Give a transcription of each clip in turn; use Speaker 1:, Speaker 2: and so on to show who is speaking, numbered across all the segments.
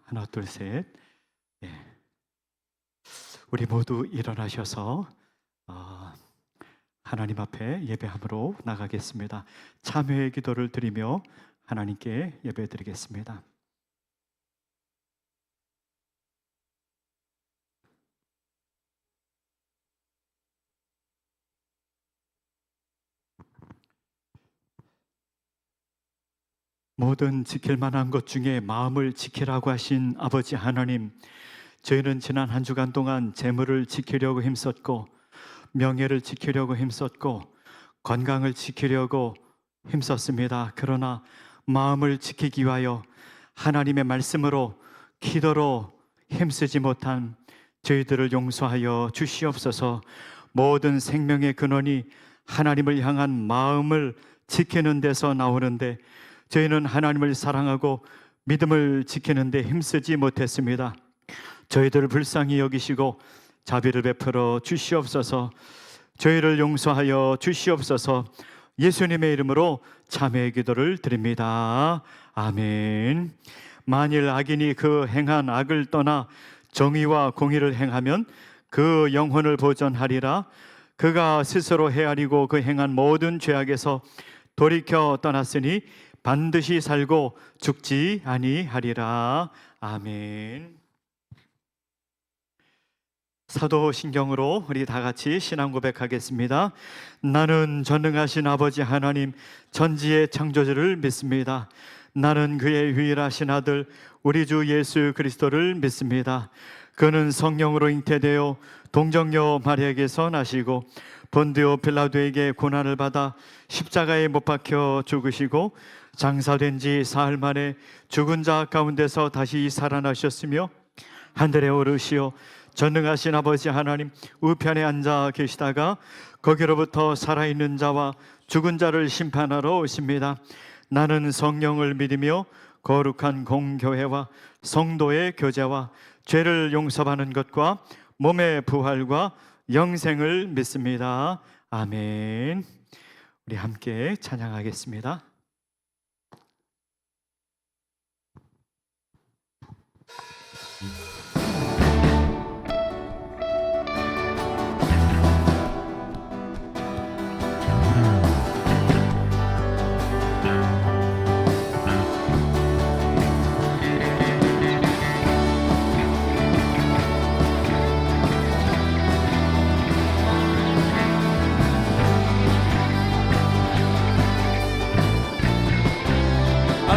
Speaker 1: 하나, 둘, 셋. 예. 우리 모두 일어나셔서 하나님 앞에 예배함으로 나가겠습니다. 참회의 기도를 드리며 하나님께 예배드리겠습니다. 모든 지킬 만한 것 중에 마음을 지키라고 하신 아버지 하나님, 저희는 지난 한 주간 동안 재물을 지키려고 힘썼고, 명예를 지키려고 힘썼고, 건강을 지키려고 힘썼습니다. 그러나 마음을 지키기 위하여 하나님의 말씀으로, 기도로 힘쓰지 못한 저희들을 용서하여 주시옵소서. 모든 생명의 근원이 하나님을 향한 마음을 지키는 데서 나오는데, 저희는 하나님을 사랑하고 믿음을 지키는 데 힘쓰지 못했습니다. 저희들을 불쌍히 여기시고 자비를 베풀어 주시옵소서. 저희를 용서하여 주시옵소서. 예수님의 이름으로 참회의 기도를 드립니다. 아멘. 만일 악인이 그 행한 악을 떠나 정의와 공의를 행하면 그 영혼을 보전하리라. 그가 스스로 헤아리고 그 행한 모든 죄악에서 돌이켜 떠났으니 반드시 살고 죽지 아니하리라. 아멘. 사도신경으로 우리 다 같이 신앙 고백하겠습니다. 나는 전능하신 아버지 하나님 천지의 창조주를 믿습니다. 나는 그의 유일하신 아들 우리 주 예수 그리스도를 믿습니다. 그는 성령으로 잉태되어 동정녀 마리아에게서 나시고 본디오 빌라도에게 고난을 받아 십자가에 못 박혀 죽으시고 장사된 지 사흘 만에 죽은 자 가운데서 다시 살아나셨으며 하늘에 오르시어 전능하신 아버지 하나님 우편에 앉아 계시다가 거기로부터 살아있는 자와 죽은 자를 심판하러 오십니다. 나는 성령을 믿으며 거룩한 공교회와 성도의 교제와 죄를 용서받는 것과 몸의 부활과 영생을 믿습니다. 아멘. 우리 함께 찬양하겠습니다.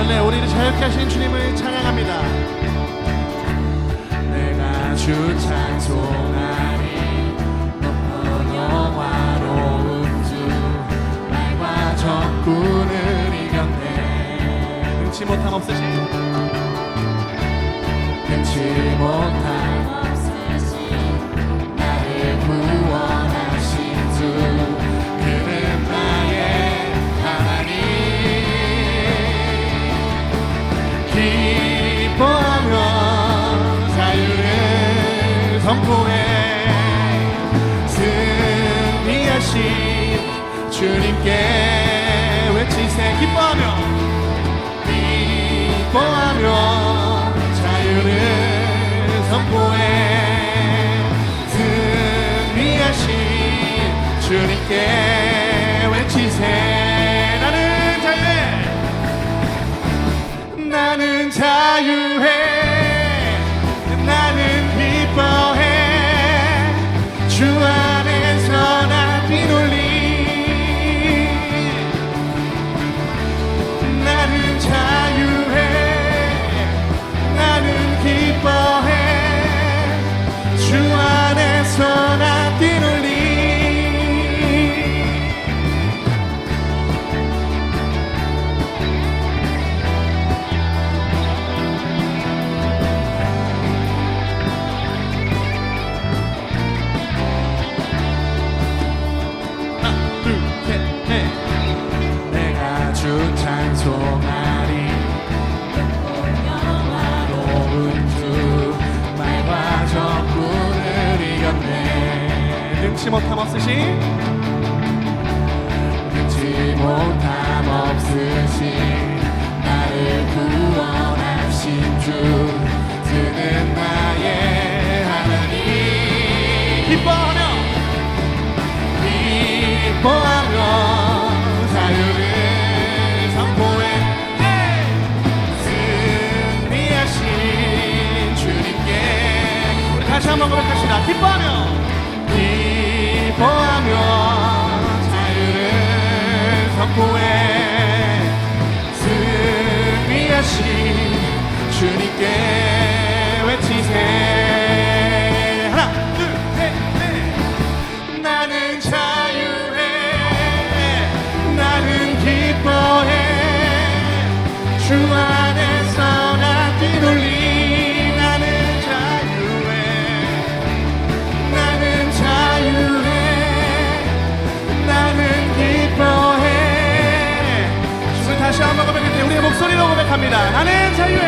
Speaker 2: 네, 우리를 자유케 하신 주님을 찬양합니다. 내가 주 찬송하리 높은 영화로운 주 말과 적군을 이겼네. 능치 못함 없으신 나를 구원하신 주 그는 나의 하나님. 기뻐하며 자유를 선포해 승리하신 주님께 외치세. 기뻐하며 자유를 선포해 승리하신 주님께 외치세. 나는 자유해. 나는 기뻐해. 주 안에서 나 뛰놀리. 나는 자유해. 나는 기뻐해. 주 안에서 나 뛰놀리. 찬송하리 영화로운 주 말과 적군을 이겼네. 능치 못함 없으신 나를 구원하신 주 그는 나의 하나님. 기뻐하며 자유를 선포해. 승리하신 주님께 우리 다시 한번 고백합시다. 기뻐하며 자유를 선포해. 승리하신 주님께 외치세. 하나 둘 셋 넷. 나는 자유해. 나는 기뻐해. 주 안에서 나 뛰놀리. 나는 자유해. 나는 자유해. 나는 기뻐해. 주님 다시 한번 고백할 때 우리의 목소리로 고백합니다. 나는 자유해.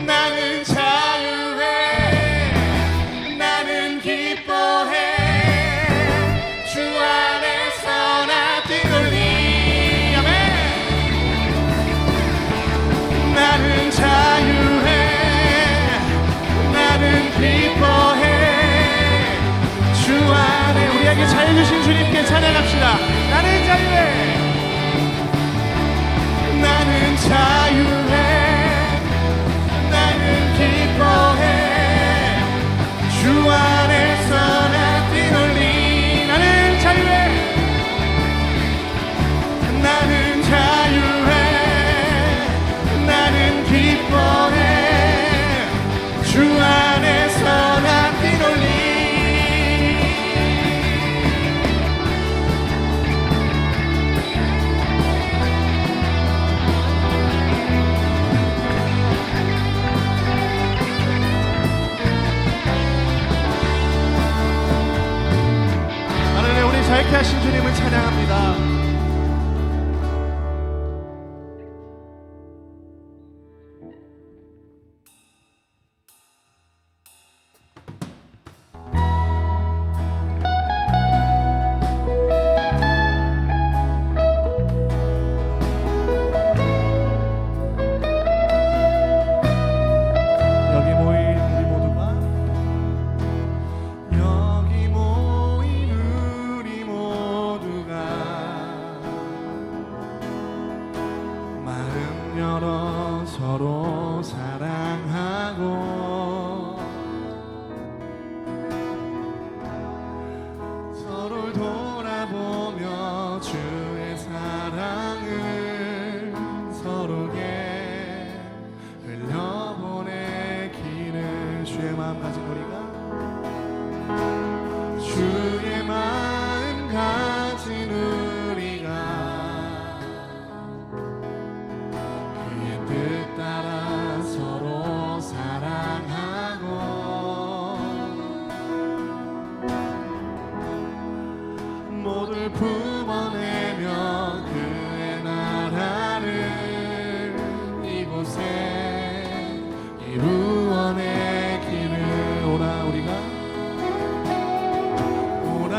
Speaker 2: 나는 자유해. 나는 기뻐해. 주 안에서 나 뛰놀리. 아멘. 나는 자유해. 나는 기뻐해. 주 안에 우리에게 자유 주신 주님께 찬양합시다. 나는 자유해. 나는 자유해. 나는 기뻐해. 주 안에서 나 뛰놀리. 나는 자유해. 나는 자유해. 나는 기뻐해. 주 안에서 나 뛰놀리. 하늘에 우리 자유케 하신 주님을 찬양합니다. 여기 모인 우리 모두가 여기 모인 우리 모두가 마음 열어 서로 사랑하고 서로를 돌아보며 주의 사랑을 서로에게 흘려보내기를. 주의 마음 가진 우리가 주의 마음 가진 우리가 그의 뜻 따라 서로 사랑하고 모두를 품어내며 그의 나라를 이곳에 이루어내기를. 오라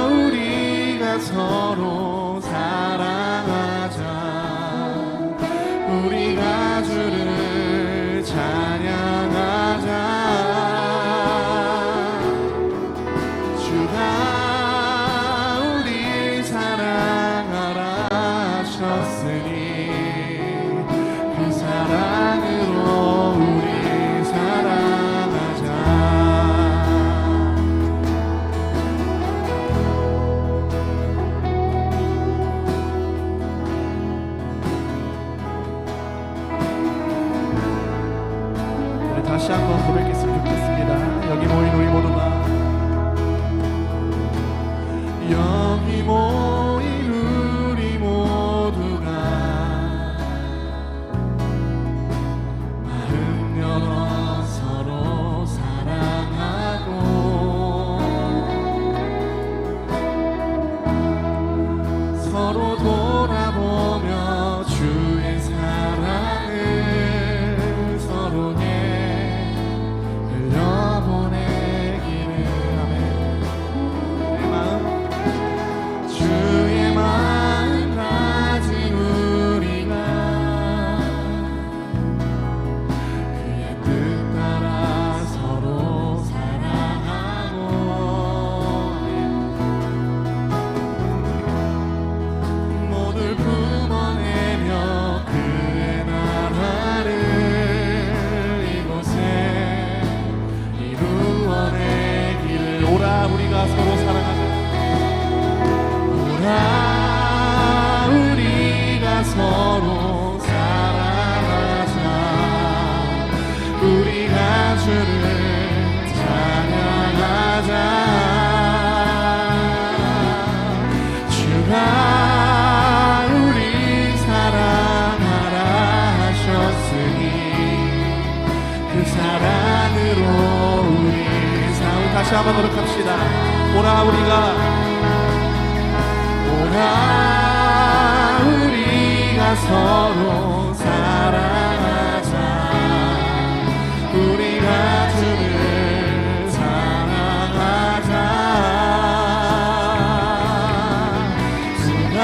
Speaker 2: 우리가 서로 사랑하자. 우리가 주를 찬양하자. 주가 우리의 사랑하자. 우리가 서로 사랑하자. 오라 우리가 서로 사랑하자. 우리가 주를 찬양하자. 주가 우리 사랑하라 하셨으니 그 사랑으로 우리 다시 한번 노력합시다. 오라 우리가 서로 사랑하자. 우리가 주를 사랑하자. 주가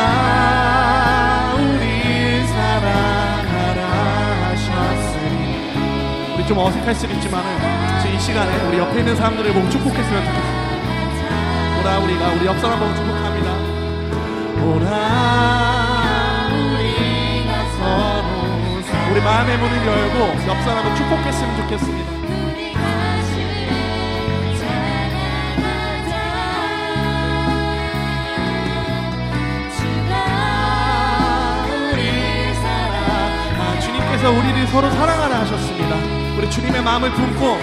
Speaker 2: 우리 사랑하라 하셨으니. 우리 좀 어색할 수 있지만은 이 시간에 우리 옆에 있는 사람들을 보고 축복했으면 좋겠습니다. 오라 우리가 우리 옆 사람 보고 축복합니다. 오라 우리가 서로 우리 마음의 문을 열고 옆 사람을 축복했으면 좋겠습니다. 주님께서 우리를 서로 사랑하라 하셨습니다. 우리 주님의 마음을 품고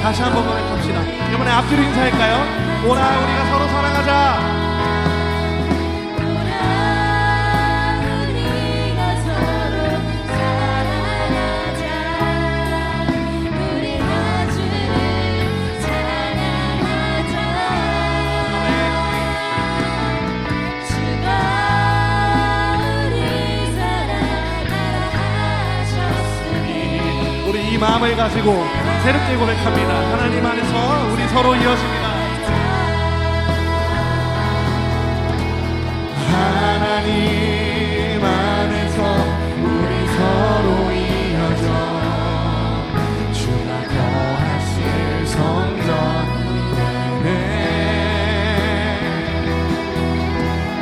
Speaker 2: 다시 한번 고백합시다. 이번에 앞뒤로 인사할까요? 오라 우리가 서로 사랑하자.
Speaker 3: 우리가 서로 사랑하자. 우리가 주를 찬양하자. 주가 우리 사랑하라 하셨으니.
Speaker 2: 우리 이 마음을 가지고 새롭게 고백합니다. 하나님 안에서 우리 서로 이어집니다. 하나님 안에서 우리 서로 이어져 주가 거하실 성전이 되네.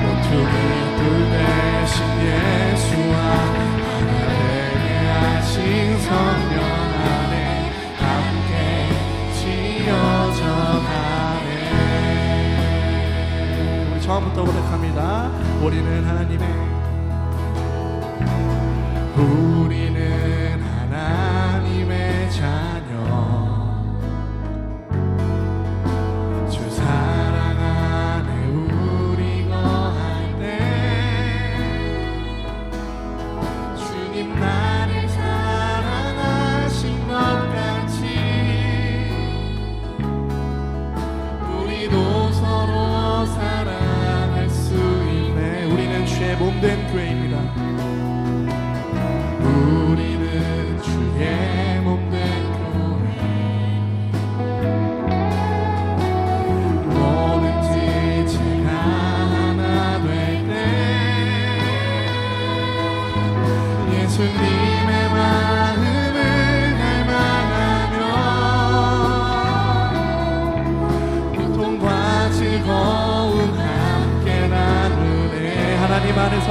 Speaker 2: 모퉁이 돌 대신 예수와 하나 되게 하신 성령 안에 우리 처음부터 고백합니다. 우리는 하나님의 자녀. 주 사랑 안에 우리 거할 때 주님 나를 사랑하신 것 같이 우리도 서로 사랑할 수 있네. 우리는 주의 몸된 교회입니다. 우리는 주의 몸된 교회. 뭐든지 제가 하나 될 때 예수님의 마음을 닮아가며 고통과 즐거움 함께 나누네. 하나님 안에서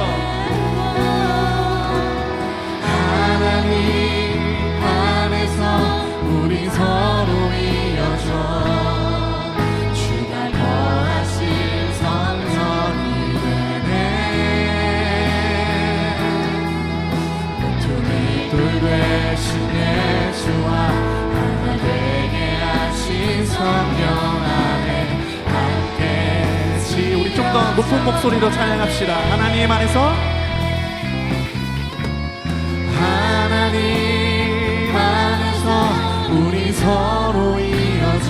Speaker 2: 우리 서로 이어져 주가 거하신 성전이 되네. 모퉁이 돌 되신 예수와 하나 되게 하신 성령 안에 함께. 우리 좀 더 높은 목소리로 찬양합시다. 하나님 안에서 우리 서로 이어져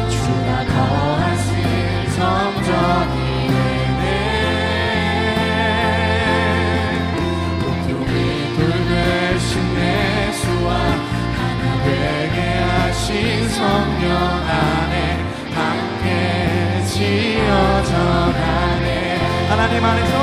Speaker 2: 주가 거하신 성전이 되네. 모퉁이 돌 되신 예수와 하나 되게 하신 성령 안에 함께 지어져 가네. 하나님 안에서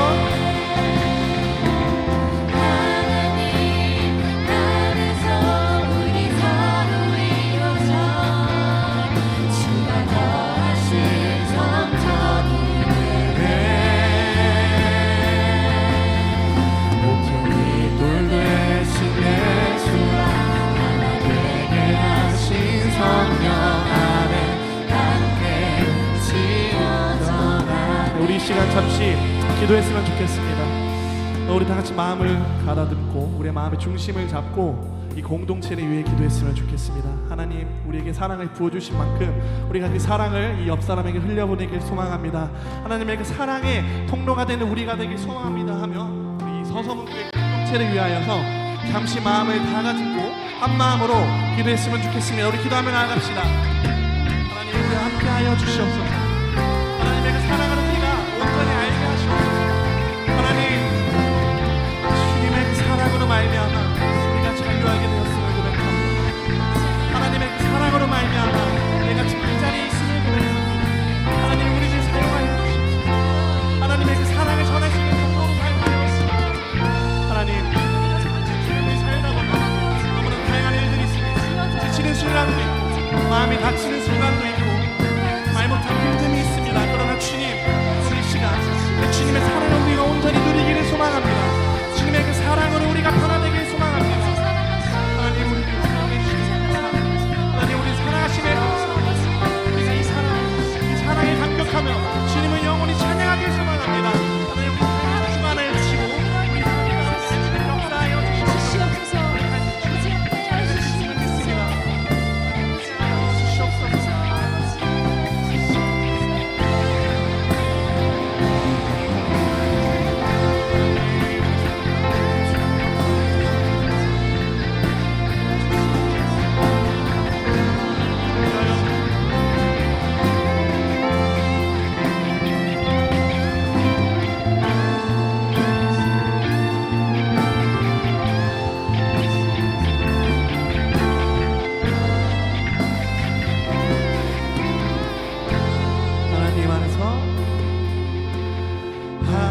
Speaker 2: 성령 안에 시간 잠시 기도했으면 좋겠습니다. 우리 다 같이 마음을 가다듬고 우리의 마음의 중심을 잡고 이 공동체를 위해 기도했으면 좋겠습니다. 하나님, 우리에게 사랑을 부어주신 만큼 우리가 그 사랑을 이 옆 사람에게 흘려보내길 소망합니다. 하나님의 그 사랑의 통로가 되는 우리가 되길 소망합니다 하며 우리 서서문교회 공동체를 위하여서 잠시 마음을 다가짓고 한 마음으로 기도했으면 좋겠습니다. 우리 기도하며 나아갑시다. 하나님, 우리 함께하여 주시옵소서. 하나님의 그 사랑을 우리가 온전히 알게 하시옵소서. 하나님, 주님의 그 사랑으로 말미암아 우리가 자유하게 되었음을 고백합니다. 하나님의 그 사랑으로 말미암아 내가 지금 이 자리에 있음을 고백합니다. 하나님, 우리를 사용하여 주시옵소서. 하나님의 그 사랑을 전할 수 있는 통로로 사용하여 주시옵소서. 하나님, 우리 살다 보면 너무나 다양한 일들이 있습니다. 지치는 순간도 있고 마음이 다치는 순간도 있고 말 못할 힘듦이 있습니다. 그러나 주님, 오늘 이 시간 그 주님의 사랑을 우리가 온전히 누리기를 소망합니다. 주님의 그 사랑으로 우리가 변화되기를 소망합니다. 하나님, 우리를 사랑해 주시옵소서. 하나님, 우리 사랑하심에 감사합니다. 우리가 이 사랑에 감격하며 주님을 영원히 찬양하길 소망합니다. 하나님, 우리 한 주간을 주시고 우리 주님 역사하여 주시옵소서.
Speaker 3: 이제 함께하여 주시옵소서.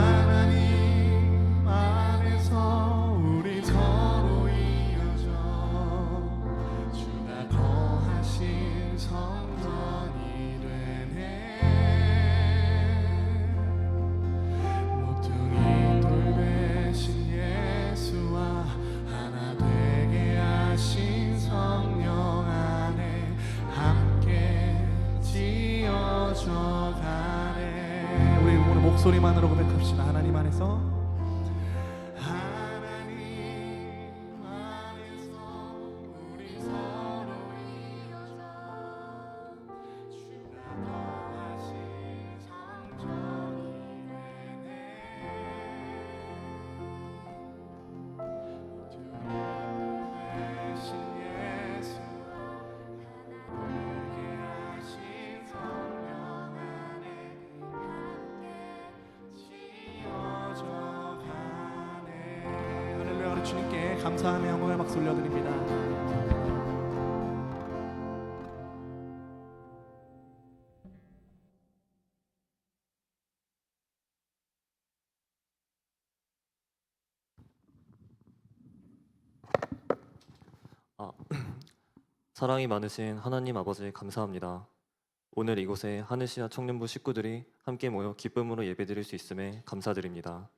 Speaker 2: 하나님 안에서 우리 서로 이어져 주가 거하신 성전이 되네. 모퉁이 돌 되신 예수와 하나 되게 하신 성령 안에 함께 지어져 가네. 우리 오늘 목소리만으로 고백합시다. 하나님 안에서 우리 서로 이어져 주가 거하신 성전이 되네. 되신 예수 되게 하신 성령 안에 지어져 가네. 할렐루야. 우리 주님께 감사하며 영광의 박수 올려드립니다.
Speaker 4: 사랑이 많으신 하나님 아버지 감사합니다. 오늘 이곳에 하늘시야 청년부 식구들이 함께 모여 기쁨으로 예배드릴 수 있음에 감사드립니다.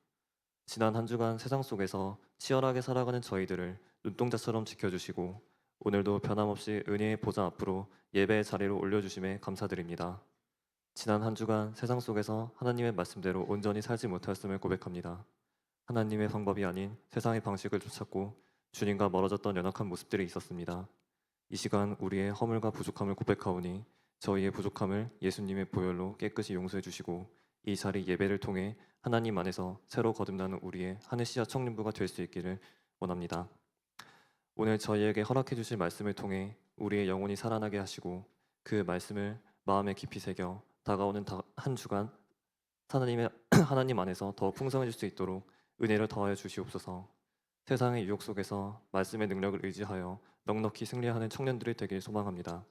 Speaker 4: 지난 한 주간 세상 속에서 치열하게 살아가는 저희들을 눈동자처럼 지켜주시고 오늘도 변함없이 은혜의 보좌 앞으로 예배의 자리로 올려주심에 감사드립니다. 지난 한 주간 세상 속에서 하나님의 말씀대로 온전히 살지 못하였음을 고백합니다. 하나님의 방법이 아닌 세상의 방식을 쫓았고 주님과 멀어졌던 연약한 모습들이 있었습니다. 이 시간 우리의 허물과 부족함을 고백하오니 저희의 부족함을 예수님의 보혈로 깨끗이 용서해 주시고 이 자리 예배를 통해 하나님 안에서 새로 거듭나는 우리의 하늘시야 청년부가 될 수 있기를 원합니다. 오늘 저희에게 허락해 주실 말씀을 통해 우리의 영혼이 살아나게 하시고 그 말씀을 마음에 깊이 새겨 다가오는 한 주간 하나님 안에서 더 풍성해질 수 있도록 은혜를 더하여 주시옵소서. 세상의 유혹 속에서 말씀의 능력을 의지하여 넉넉히 승리하는 청년들이 되길 소망합니다.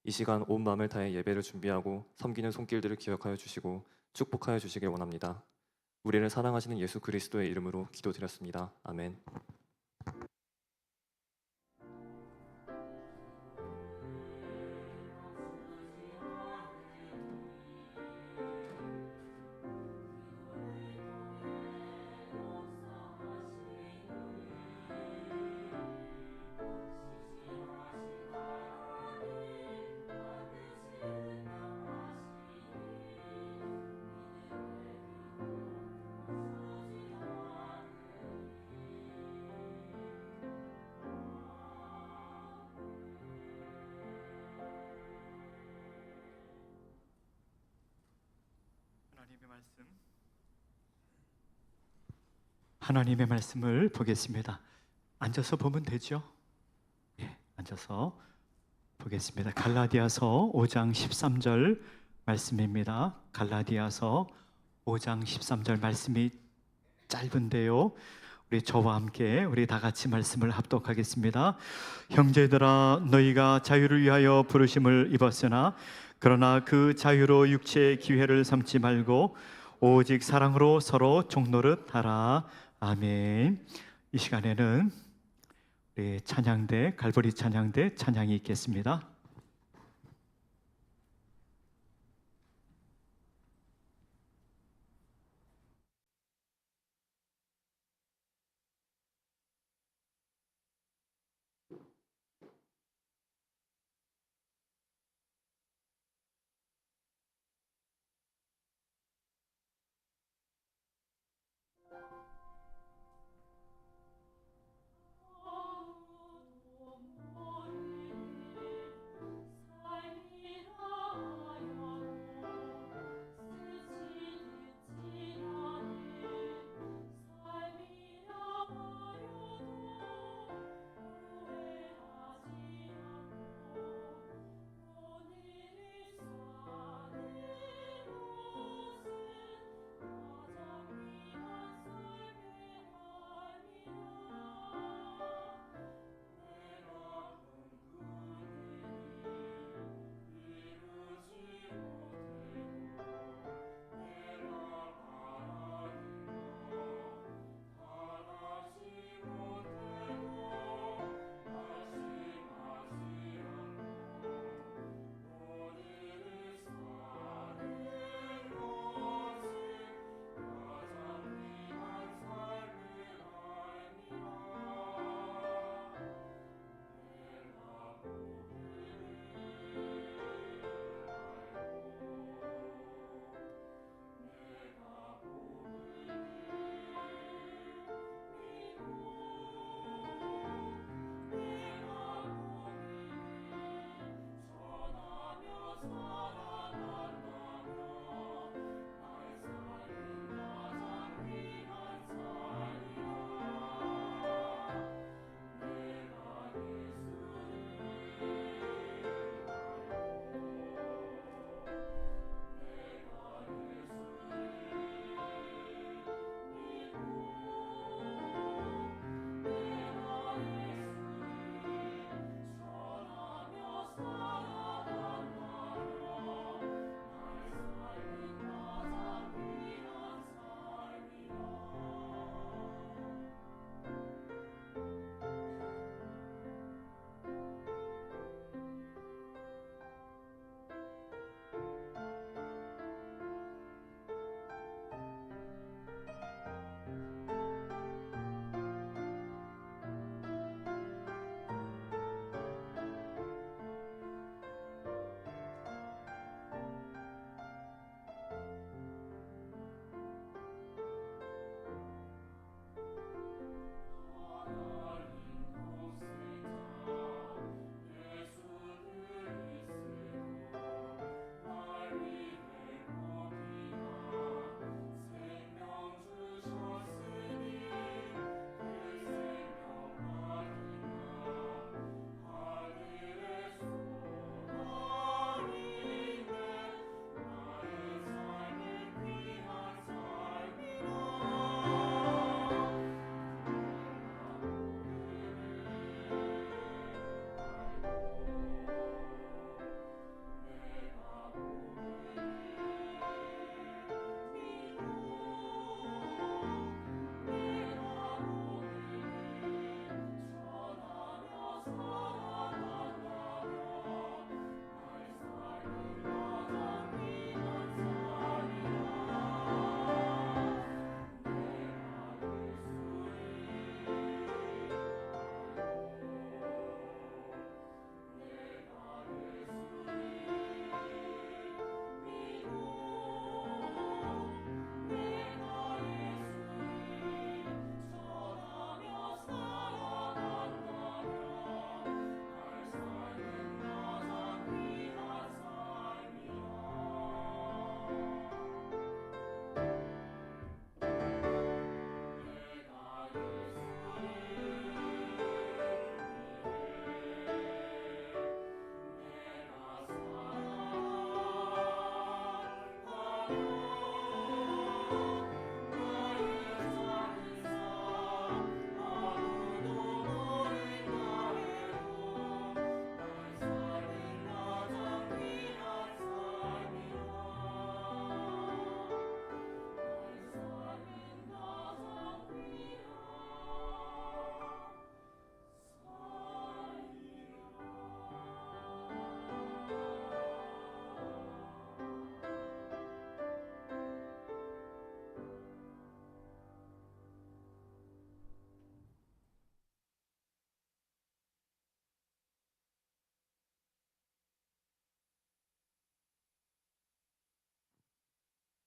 Speaker 4: 이 시간 온 마음을 다해 예배를 준비하고 섬기는 손길들을 기억하여 주시고 축복하여 주시길 원합니다. 우리를 사랑하시는 예수 그리스도의 이름으로 기도드렸습니다. 아멘.
Speaker 1: 하나님의 말씀을 보겠습니다. 앉아서 보면 되죠? 예, 앉아서 보겠습니다. 갈라디아서 5장 13절 말씀입니다. 갈라디아서 5장 13절 말씀이 짧은데요. 우리 저와 함께 우리 다 같이 말씀을 합독하겠습니다. 형제들아 너희가 자유를 위하여 부르심을 입었으나 그러나 그 자유로 육체의 기회를 삼지 말고 오직 사랑으로 서로 종노릇하라. 아멘. 이 시간에는 우리 찬양대 갈보리 찬양대 찬양이 있겠습니다.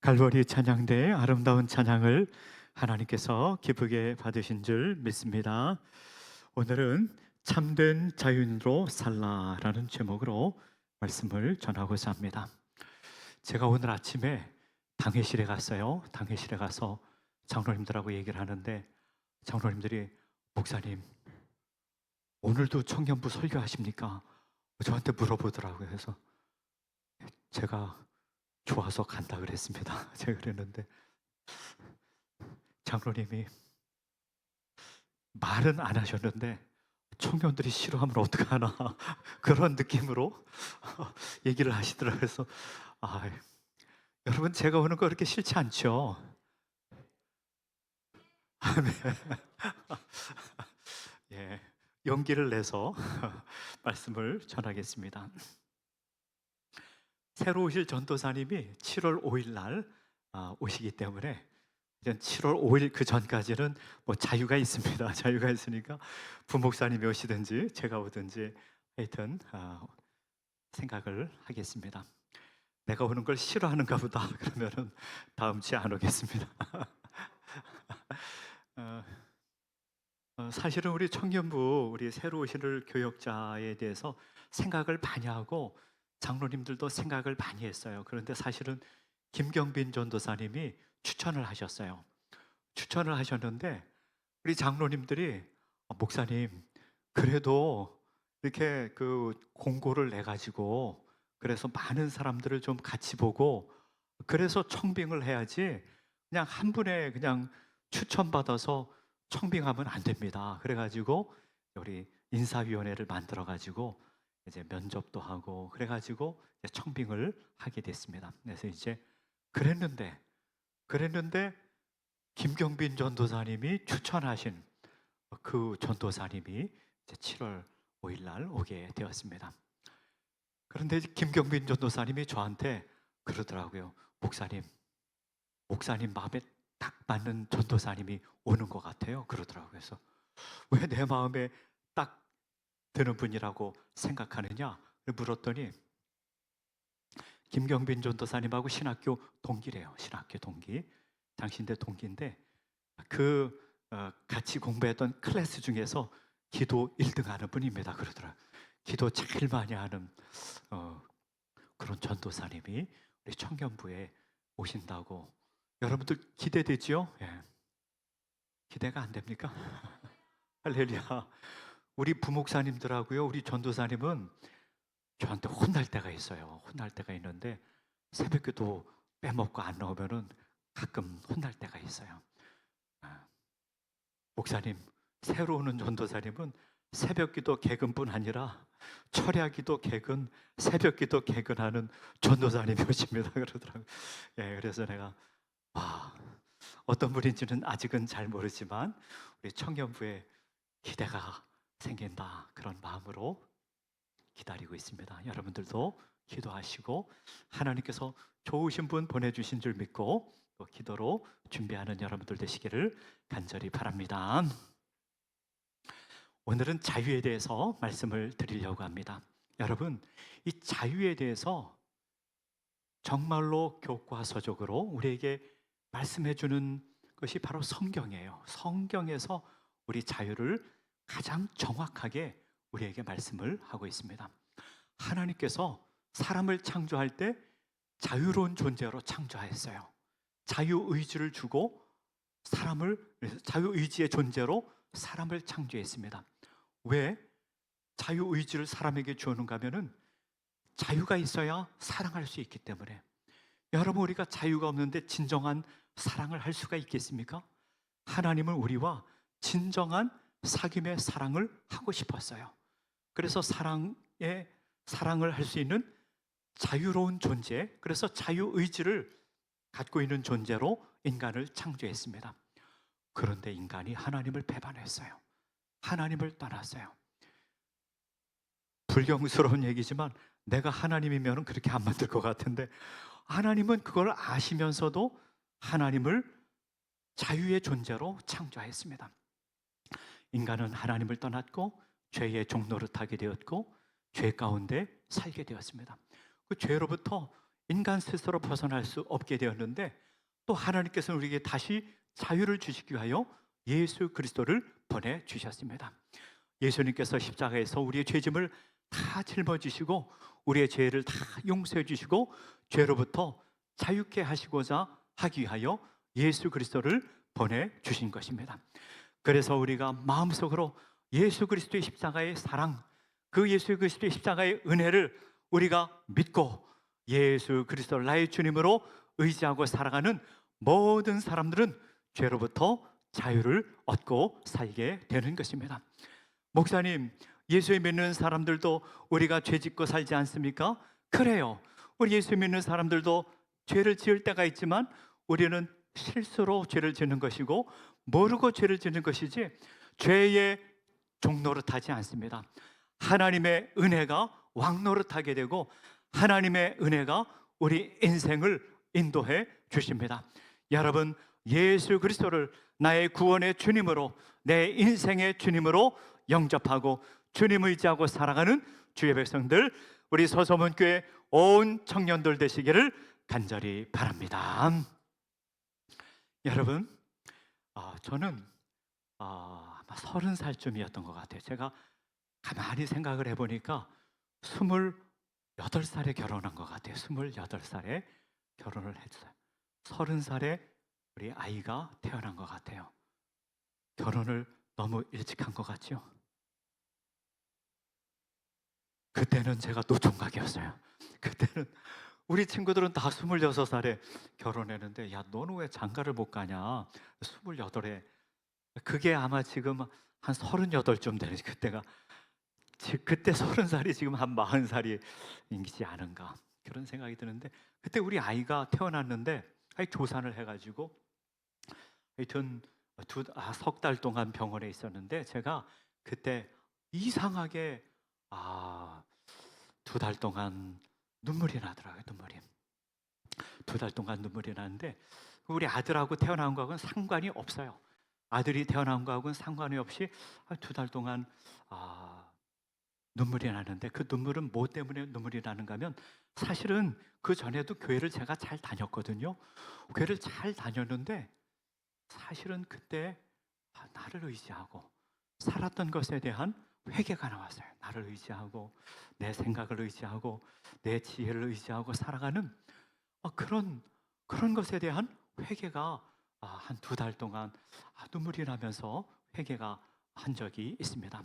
Speaker 1: 갈보리 찬양대의 아름다운 찬양을 하나님께서 기쁘게 받으신 줄 믿습니다. 오늘은 참된 자유인으로 살라라는 제목으로 말씀을 전하고자 합니다. 제가 오늘 아침에 당회실에 갔어요. 당회실에 가서 장로님들하고 얘기를 하는데 장로님들이 목사님 오늘도 청년부 설교하십니까? 저한테 물어보더라고요. 그래서 제가 좋아서 간다 그랬습니다. 제가 그랬는데 장로님이 말은 안 하셨는데 청년들이 싫어하면 어떡하나 그런 느낌으로 얘기를 하시더라고요. 그래서 여러분 제가 오는 거 그렇게 싫지 않죠? 네. 예, 용기를 내서 말씀을 전하겠습니다. 새로 오실 전도사님이 7월 5일 날 오시기 때문에 7월 5일 그 전까지는 뭐 자유가 있습니다. 자유가 있으니까 부목사님이 오시든지 제가 오든지 하여튼 생각을 하겠습니다. 내가 오는 걸 싫어하는가 보다 그러면은 다음 주에 안 오겠습니다. 사실은 우리 청년부 우리 새로 오실 교역자에 대해서 생각을 많이 하고 장로님들도 생각을 많이 했어요. 그런데 사실은 김경빈 전도사님이 추천을 하셨어요. 추천을 하셨는데 우리 장로님들이 목사님 그래도 이렇게 그 공고를 내 가지고 그래서 많은 사람들을 좀 같이 보고 그래서 청빙을 해야지 그냥 한 분에 그냥 추천받아서 청빙하면 안 됩니다. 그래가지고 우리 인사위원회를 만들어 가지고 이제 면접도 하고 그래가지고 이제 청빙을 하게 됐습니다. 그래서 이제 그랬는데 김경빈 전도사님이 추천하신 그 전도사님이 이제 7월 5일 날 오게 되었습니다. 그런데 김경빈 전도사님이 저한테 그러더라고요. 목사님 마음에 딱 맞는 전도사님이 오는 것 같아요. 그러더라고요. 그래서 왜 내 마음에 딱 드는 분이라고 생각하느냐 물었더니 김경빈 전도사님하고 신학교 동기래요. 신학교 동기. 당신들 동기인데 같이 공부했던 클래스 중에서 기도 1등 하는 분입니다. 그러더라고요. 기도 제일 많이 하는 그런 전도사님이 우리 청년부에 오신다고. 여러분들 기대되지요? 예. 기대가 안 됩니까? 할렐루야. 우리 부목사님들하고요, 우리 전도사님은 저한테 혼날 때가 있어요. 혼날 때가 있는데 새벽기도 빼먹고 안 나오면은 가끔 혼날 때가 있어요. 목사님, 새로 오는 전도사님은 새벽기도 개근뿐 아니라 철야기도 개근, 새벽기도 개근하는 전도사님이 오십니다. 그러더라고요. 예, 그래서 내가 어떤 분인지는 아직은 잘 모르지만 우리 청년부에 기대가 생긴다 그런 마음으로 기다리고 있습니다. 여러분들도 기도하시고 하나님께서 좋으신 분 보내주신 줄 믿고 또 기도로 준비하는 여러분들 되시기를 간절히 바랍니다. 오늘은 자유에 대해서 말씀을 드리려고 합니다. 여러분, 이 자유에 대해서 정말로 교과서적으로 우리에게 말씀해 주는 것이 바로 성경이에요. 성경에서 우리 자유를 가장 정확하게 우리에게 말씀을 하고 있습니다. 하나님께서 사람을 창조할 때 자유로운 존재로 창조하였어요. 자유의지를 주고 자유의지의 존재로 사람을 창조했습니다. 왜 자유의지를 사람에게 주었는가 하면은 자유가 있어야 사랑할 수 있기 때문에. 여러분, 우리가 자유가 없는데 진정한 사랑을 할 수가 있겠습니까? 하나님은 우리와 진정한 사귐의 사랑을 하고 싶었어요. 그래서 사랑을 할 수 있는 자유로운 존재, 그래서 자유의지를 갖고 있는 존재로 인간을 창조했습니다. 그런데 인간이 하나님을 배반했어요. 하나님을 떠났어요. 불경스러운 얘기지만 내가 하나님이면 그렇게 안 만들 것 같은데 하나님은 그걸 아시면서도 하나님을 자유의 존재로 창조했습니다. 인간은 하나님을 떠났고 죄의 종노릇하게 되었고 죄 가운데 살게 되었습니다. 그 죄로부터 인간 스스로 벗어날 수 없게 되었는데 또 하나님께서는 우리에게 다시 자유를 주시기 위하여 예수 그리스도를 보내주셨습니다. 예수님께서 십자가에서 우리의 죄짐을 다 짊어지시고 우리의 죄를 다 용서해 주시고 죄로부터 자유케 하시고자 하기 위하여 예수 그리스도를 보내주신 것입니다. 그래서 우리가 마음속으로 예수 그리스도의 십자가의 사랑, 그 예수 그리스도의 십자가의 은혜를 우리가 믿고 예수 그리스도를 나의 주님으로 의지하고 살아가는 모든 사람들은 죄로부터 자유를 얻고 살게 되는 것입니다. 목사님, 예수 믿는 사람들도 우리가 죄 짓고 살지 않습니까? 그래요. 우리 예수 믿는 사람들도 죄를 지을 때가 있지만 우리는 실수로 죄를 짓는 것이고 모르고 죄를 짓는 것이지 죄의 종노릇하지 않습니다. 하나님의 은혜가 왕노릇하게 되고 하나님의 은혜가 우리 인생을 인도해 주십니다. 여러분, 예수 그리스도를 나의 구원의 주님으로, 내 인생의 주님으로 영접하고 주님 의지하고 살아가는 주의 백성들, 우리 서소문교회 온 청년들 되시기를 간절히 바랍니다. 여러분, 저는 아마 30살쯤이었던 것 같아요. 제가 가만히 생각을 해보니까 28살에 결혼한 것 같아요. 28살에 결혼을 했어요. 30살에 우리 아이가 태어난 것 같아요. 결혼을 너무 일찍 한 것 같죠? 그때는 제가 노총각이었어요. 그때는 우리 친구들은 다 26살에 결혼했는데 야, 너는 왜 장가를 못 가냐? 28에. 그게 아마 지금 한 38쯤 되는 그때가 그때 30살이 지금 한 40살이지 않은가 그런 생각이 드는데 그때 우리 아이가 태어났는데 조산을 해가지고 하여튼 석 달 동안 병원에 있었는데 제가 그때 이상하게 2달 동안 눈물이 나더라고요. 눈물이 2달 동안 눈물이 나는데 우리 아들하고 태어난 거하고는 상관이 없어요. 아들이 태어난 거하고는 상관이 없이 2달 동안 눈물이 나는데 그 눈물은 뭐 때문에 눈물이 나는가 하면 사실은 그 전에도 교회를 제가 잘 다녔거든요. 교회를 잘 다녔는데 사실은 그때 나를 의지하고 살았던 것에 대한 회개가 나왔어요. 나를 의지하고 내 생각을 의지하고 내 지혜를 의지하고 살아가는 그런 것에 대한 회개가 한 2달 동안 눈물이 나면서 회개가 한 적이 있습니다.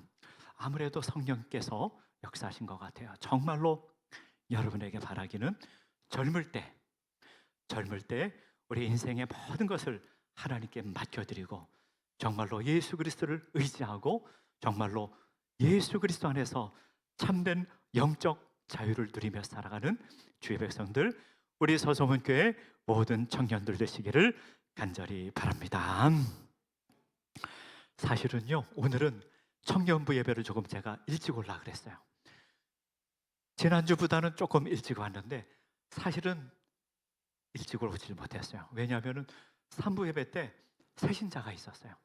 Speaker 1: 아무래도 성령께서 역사하신 것 같아요. 정말로 여러분에게 바라기는 젊을 때 우리 인생의 모든 것을 하나님께 맡겨드리고 정말로 예수 그리스도를 의지하고 정말로 예수 그리스도 안에서 참된 영적 자유를 누리며 살아가는 주의 백성들, 우리 서소문교회 모든 청년들 되시기를 간절히 바랍니다. 사실은요, 오늘은 청년부 예배를 조금 제가 일찍 올라 그랬어요. 지난주보다는 조금 일찍 왔는데 사실은 일찍 오질 못했어요. 왜냐하면 3부 예배 때 새신자가 있었어요.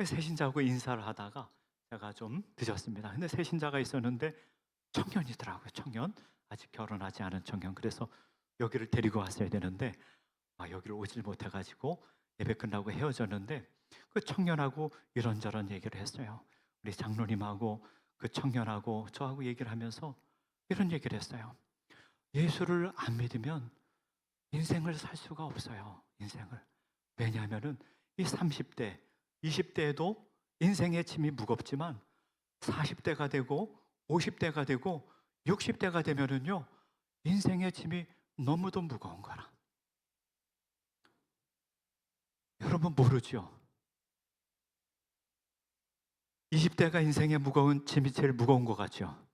Speaker 1: 새신자하고 인사를 하다가 제가 좀 늦었습니다. 근데 새신자가 있었는데 청년이더라고요. 청년, 아직 결혼하지 않은 청년. 그래서 여기를 데리고 왔어야 되는데 여기를 오질 못해가지고 예배 끝나고 헤어졌는데 그 청년하고 이런저런 얘기를 했어요. 우리 장로님하고 그 청년하고 저하고 얘기를 하면서 이런 얘기를 했어요. 예수를 안 믿으면 인생을 살 수가 없어요. 인생을. 왜냐하면은 이 30대, 20대에도 인생의 짐이 무겁지만 40대가 되고 50대가 되고 60대가 되면은요 인생의 짐이 너무도 무거운 거라. 여러분 모르죠? 20대가 인생의 무거운 짐이 제일 무거운 것 같죠?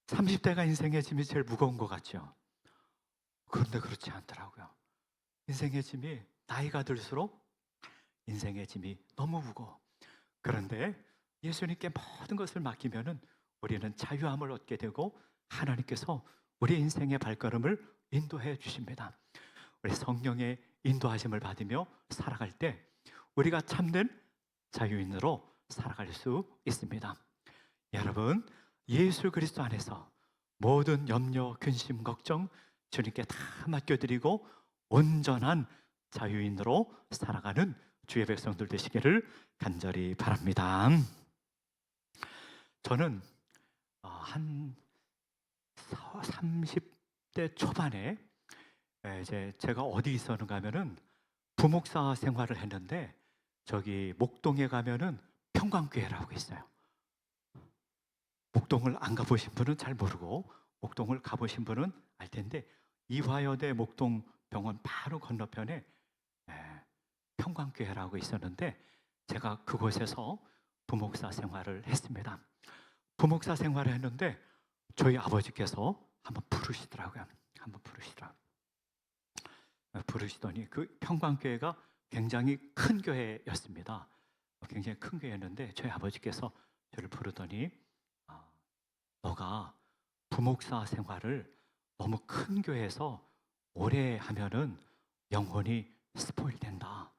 Speaker 1: 30대가 인생의 짐이 제일 무거운 것 같죠? 그런데 그렇지 않더라고요. 인생의 짐이 나이가 들수록 인생의 짐이 너무 무거워. 그런데 예수님께 모든 것을 맡기면은 우리는 자유함을 얻게 되고 하나님께서 우리 인생의 발걸음을 인도해 주십니다. 우리 성령의 인도하심을 받으며 살아갈 때 우리가 참된 자유인으로 살아갈 수 있습니다. 여러분, 예수 그리스도 안에서 모든 염려, 근심, 걱정 주님께 다 맡겨드리고 온전한 자유인으로 살아가는 주의 백성들 되시기를 간절히 바랍니다. 저는 한 30대 초반에 이제 제가 어디 있었는가 하면은 부목사 생활을 했는데 저기 목동에 가면은 평강교회라고 있어요. 목동을 안 가보신 분은 잘 모르고 목동을 가보신 분은 알 텐데 이화여대 목동 병원 바로 건너편에 평강교회라고 있었는데 제가 그곳에서 부목사 생활을 했습니다. 부목사 생활을 했는데 저희 아버지께서 한번 부르시더라고요. 부르시더니 그 평강교회가 굉장히 큰 교회였습니다. 굉장히 큰 교회였는데 저희 아버지께서 저를 부르더니 너가 부목사 생활을 너무 큰 교회에서 오래 하면은 영혼이 스포일 된다.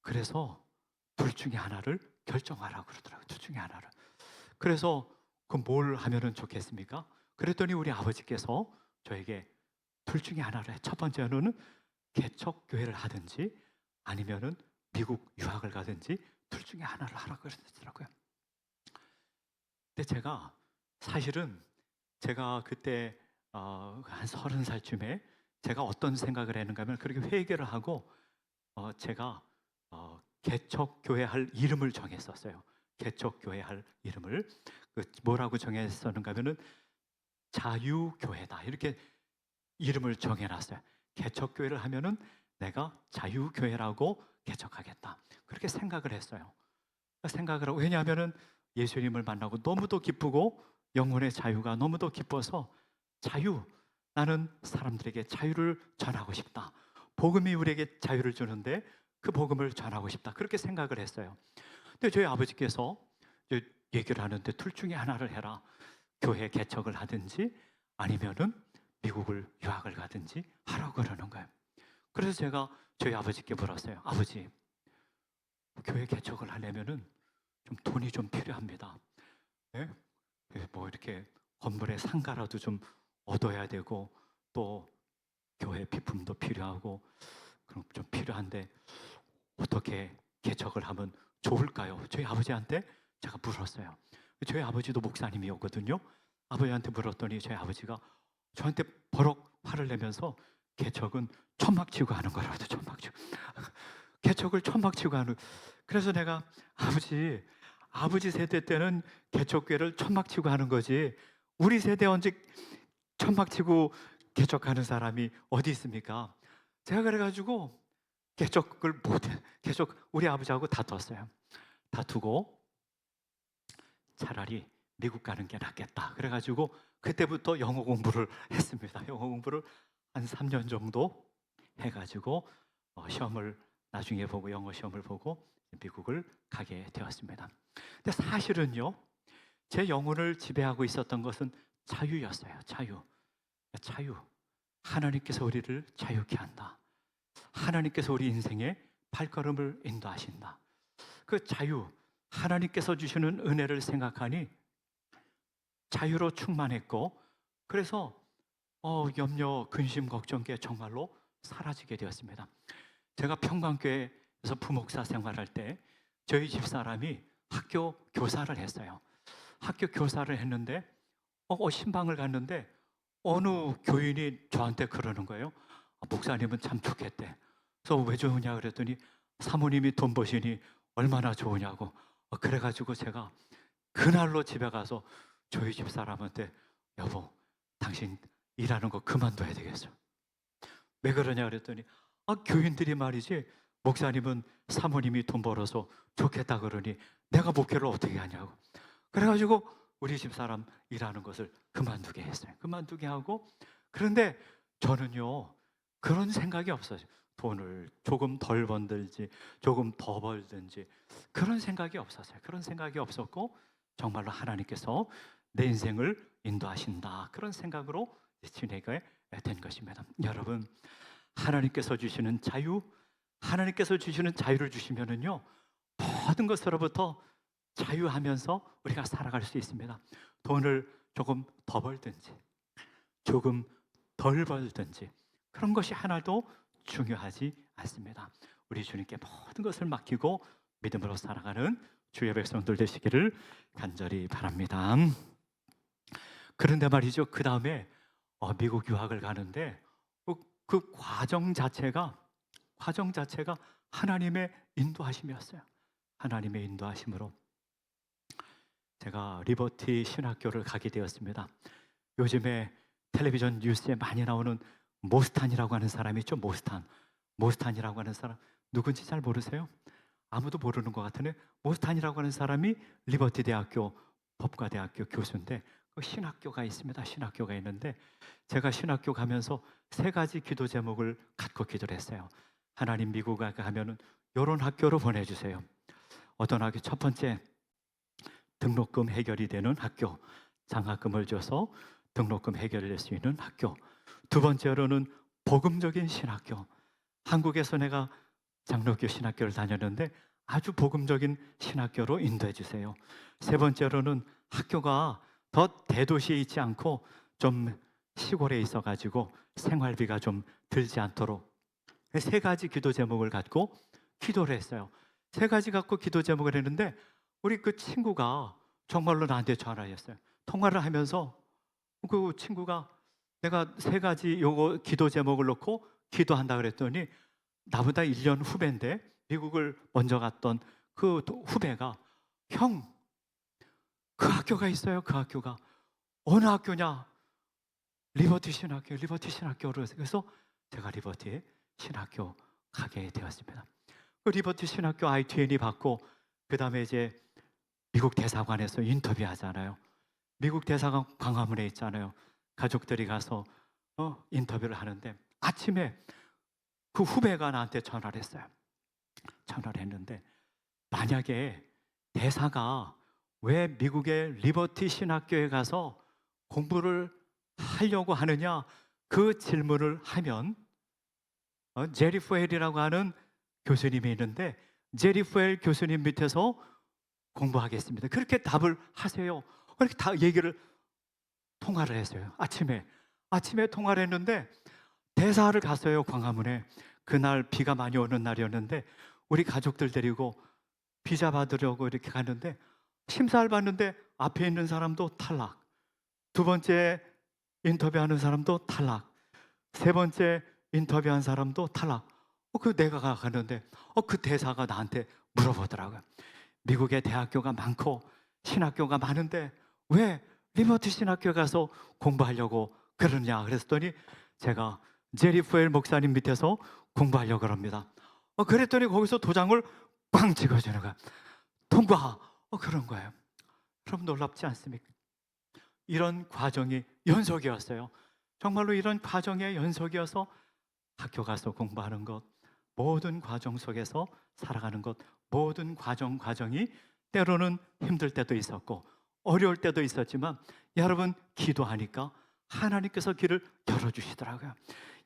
Speaker 1: 그래서 둘 중에 하나를 결정하라고 그러더라고요. 둘 중에 하나를. 그래서 그 뭘 하면은 좋겠습니까? 그랬더니 우리 아버지께서 저에게 둘 중에 하나를 첫 번째로는 개척 교회를 하든지 아니면은 미국 유학을 가든지 둘 중에 하나를 하라고 그러더라고요. 근데 제가 사실은 제가 그때 한 30살쯤에 제가 어떤 생각을 했는가 하면 그렇게 회개를 하고 제가 개척교회 할 이름을 정했었어요. 개척교회 할 이름을 뭐라고 정했었는가 하면은 자유교회다 이렇게 이름을 정해놨어요. 개척교회를 하면은 내가 자유교회라고 개척하겠다 그렇게 생각을 했어요. 생각을 하고 왜냐하면은 예수님을 만나고 너무도 기쁘고 영혼의 자유가 너무도 기뻐서 나는 사람들에게 자유를 전하고 싶다. 복음이 우리에게 자유를 주는데 그 복음을 전하고 싶다. 그렇게 생각을 했어요. 근데 저희 아버지께서 얘기를 하는데 둘 중에 하나를 해라. 교회 개척을 하든지 아니면은 미국을 유학을 가든지 하라고 그러는 거예요. 그래서 제가 저희 아버지께 물었어요. 아버지, 교회 개척을 하려면은 좀 돈이 좀 필요합니다. 네? 뭐 이렇게 건물의 상가라도 좀 얻어야 되고 또 교회 비품도 필요하고 그럼 좀 필요한데 어떻게 개척을 하면 좋을까요? 저희 아버지한테 제가 물었어요. 저희 아버지도 목사님이었거든요. 아버지한테 물었더니 저희 아버지가 저한테 버럭 화를 내면서 개척은 천막치고 하는 거라고 천막치고 개척을 천막치고 하는. 그래서 내가 아버지 세대 때는 개척교회를 천막치고 하는 거지 우리 세대 언제 천막치고 개척하는 사람이 어디 있습니까? 제가 그래가지고 개척을 못해. 우리 아버지하고 다퉜어요. 다투고 차라리 미국 가는 게 낫겠다. 그래가지고 그때부터 영어 공부를 했습니다. 영어 공부를 한 3년 정도 해가지고 시험을 나중에 보고 영어 시험을 보고 미국을 가게 되었습니다. 근데 사실은요, 제 영혼을 지배하고 있었던 것은 자유였어요. 자유. 하나님께서 우리를 자유케 한다. 하나님께서 우리 인생의 발걸음을 인도하신다. 그 자유, 하나님께서 주시는 은혜를 생각하니 자유로 충만했고 그래서 염려, 근심, 걱정게 정말로 사라지게 되었습니다. 제가 평강교회에서 부목사 생활할 때 저희 집사람이 학교 교사를 했어요. 학교 교사를 했는데 신방을 갔는데 어느 교인이 저한테 그러는 거예요. 목사님은 참 좋겠대. 그래서 왜 좋으냐 그랬더니 사모님이 돈 버시니 얼마나 좋으냐고. 그래가지고 제가 그날로 집에 가서 저희 집 사람한테 여보, 당신 일하는 거 그만둬야 되겠어. 왜 그러냐 그랬더니 교인들이 말이지 목사님은 사모님이 돈 벌어서 좋겠다 그러니 내가 목회를 어떻게 하냐고. 그래가지고 우리 집 사람 일하는 것을 그만두게 했어요. 그만두게 하고 그런데 저는요 그런 생각이 없어요. 돈을 조금 덜 번들지 조금 더 벌든지 그런 생각이 없었어요. 그런 생각이 없었고 정말로 하나님께서 내 인생을 인도하신다 그런 생각으로 지내게 된 것입니다. 여러분, 하나님께서 주시는 자유를 주시면은요 모든 것으로부터 자유하면서 우리가 살아갈 수 있습니다. 돈을 조금 더 벌든지 조금 덜 벌든지 그런 것이 하나도 중요하지 않습니다. 우리 주님께 모든 것을 맡기고 믿음으로 살아가는 주의 백성들 되시기를 간절히 바랍니다. 그런데 말이죠. 그 다음에 미국 유학을 가는데 그 과정 자체가 하나님의 인도하심이었어요. 하나님의 인도하심으로 제가 리버티 신학교를 가게 되었습니다. 요즘에 텔레비전 뉴스에 많이 나오는 모스탄이라고 하는 사람이 있죠. 모스탄이라고 하는 사람 누군지 잘 모르세요? 아무도 모르는 것 같으네. 모스탄이라고 하는 사람이 리버티 대학교 법과대학교 교수인데 그 신학교가 있습니다. 신학교가 있는데 제가 신학교 가면서 세 가지 기도 제목을 갖고 기도를 했어요. 하나님 미국에 가면은 이런 학교로 보내주세요. 어떤 학교? 첫 번째, 등록금 해결이 되는 학교, 장학금을 줘서 등록금 해결할 수 있는 학교. 두 번째로는 복음적인 신학교. 한국에서 내가 장로교 신학교를 다녔는데 아주 복음적인 신학교로 인도해 주세요. 세 번째로는 학교가 더 대도시에 있지 않고 좀 시골에 있어가지고 생활비가 좀 들지 않도록 세 가지 기도 제목을 갖고 기도를 했어요. 세 가지 갖고 기도 제목을 했는데 우리 그 친구가 정말로 나한테 전화했어요. 통화를 하면서 그 친구가 내가 세 가지 요거 기도 제목을 놓고 기도한다 그랬더니 나보다 1년 후배인데 미국을 먼저 갔던 그 후배가 형, 그 학교가 있어요. 그 학교가 어느 학교냐? 리버티 신학교로 해서 그래서 제가 리버티 신학교 가게 되었습니다. 그 리버티 신학교 ITN이 받고 그 다음에 이제 미국 대사관에서 인터뷰하잖아요. 미국 대사관 광화문에 있잖아요. 가족들이 가서 인터뷰를 하는데 아침에 그 후배가 나한테 전화를 했어요. 전화를 했는데 만약에 대사가 왜 미국의 리버티 신학교에 가서 공부를 하려고 하느냐 그 질문을 하면 제리 푸엘이라고 하는 교수님이 있는데 제리 푸엘 교수님 밑에서 공부하겠습니다. 그렇게 답을 하세요. 그렇게 다 통화를 했어요. 아침에 통화를 했는데 대사를 갔어요. 광화문에. 그날 비가 많이 오는 날이었는데 우리 가족들 데리고 비자 받으려고 이렇게 가는데 심사를 받는데 앞에 있는 사람도 탈락, 두 번째 인터뷰하는 사람도 탈락, 세 번째 인터뷰한 사람도 탈락. 내가 가는데 그 대사가 나한테 물어보더라고요. 미국에 대학교가 많고 신학교가 많은데 왜 리버티 신학교에 가서 공부하려고 그러냐 그랬더니 제가 제리 푸엘 목사님 밑에서 공부하려고 그럽니다. 그랬더니 거기서 도장을 꽝 찍어주는 거야. 통과. 그런 거예요. 그럼 놀랍지 않습니까? 이런 과정이 연속이었어요. 정말로 이런 과정의 연속이어서 학교 가서 공부하는 것, 모든 과정 속에서 살아가는 것, 모든 과정이 때로는 힘들 때도 있었고 어려울 때도 있었지만 여러분 기도하니까 하나님께서 길을 열어주시더라고요.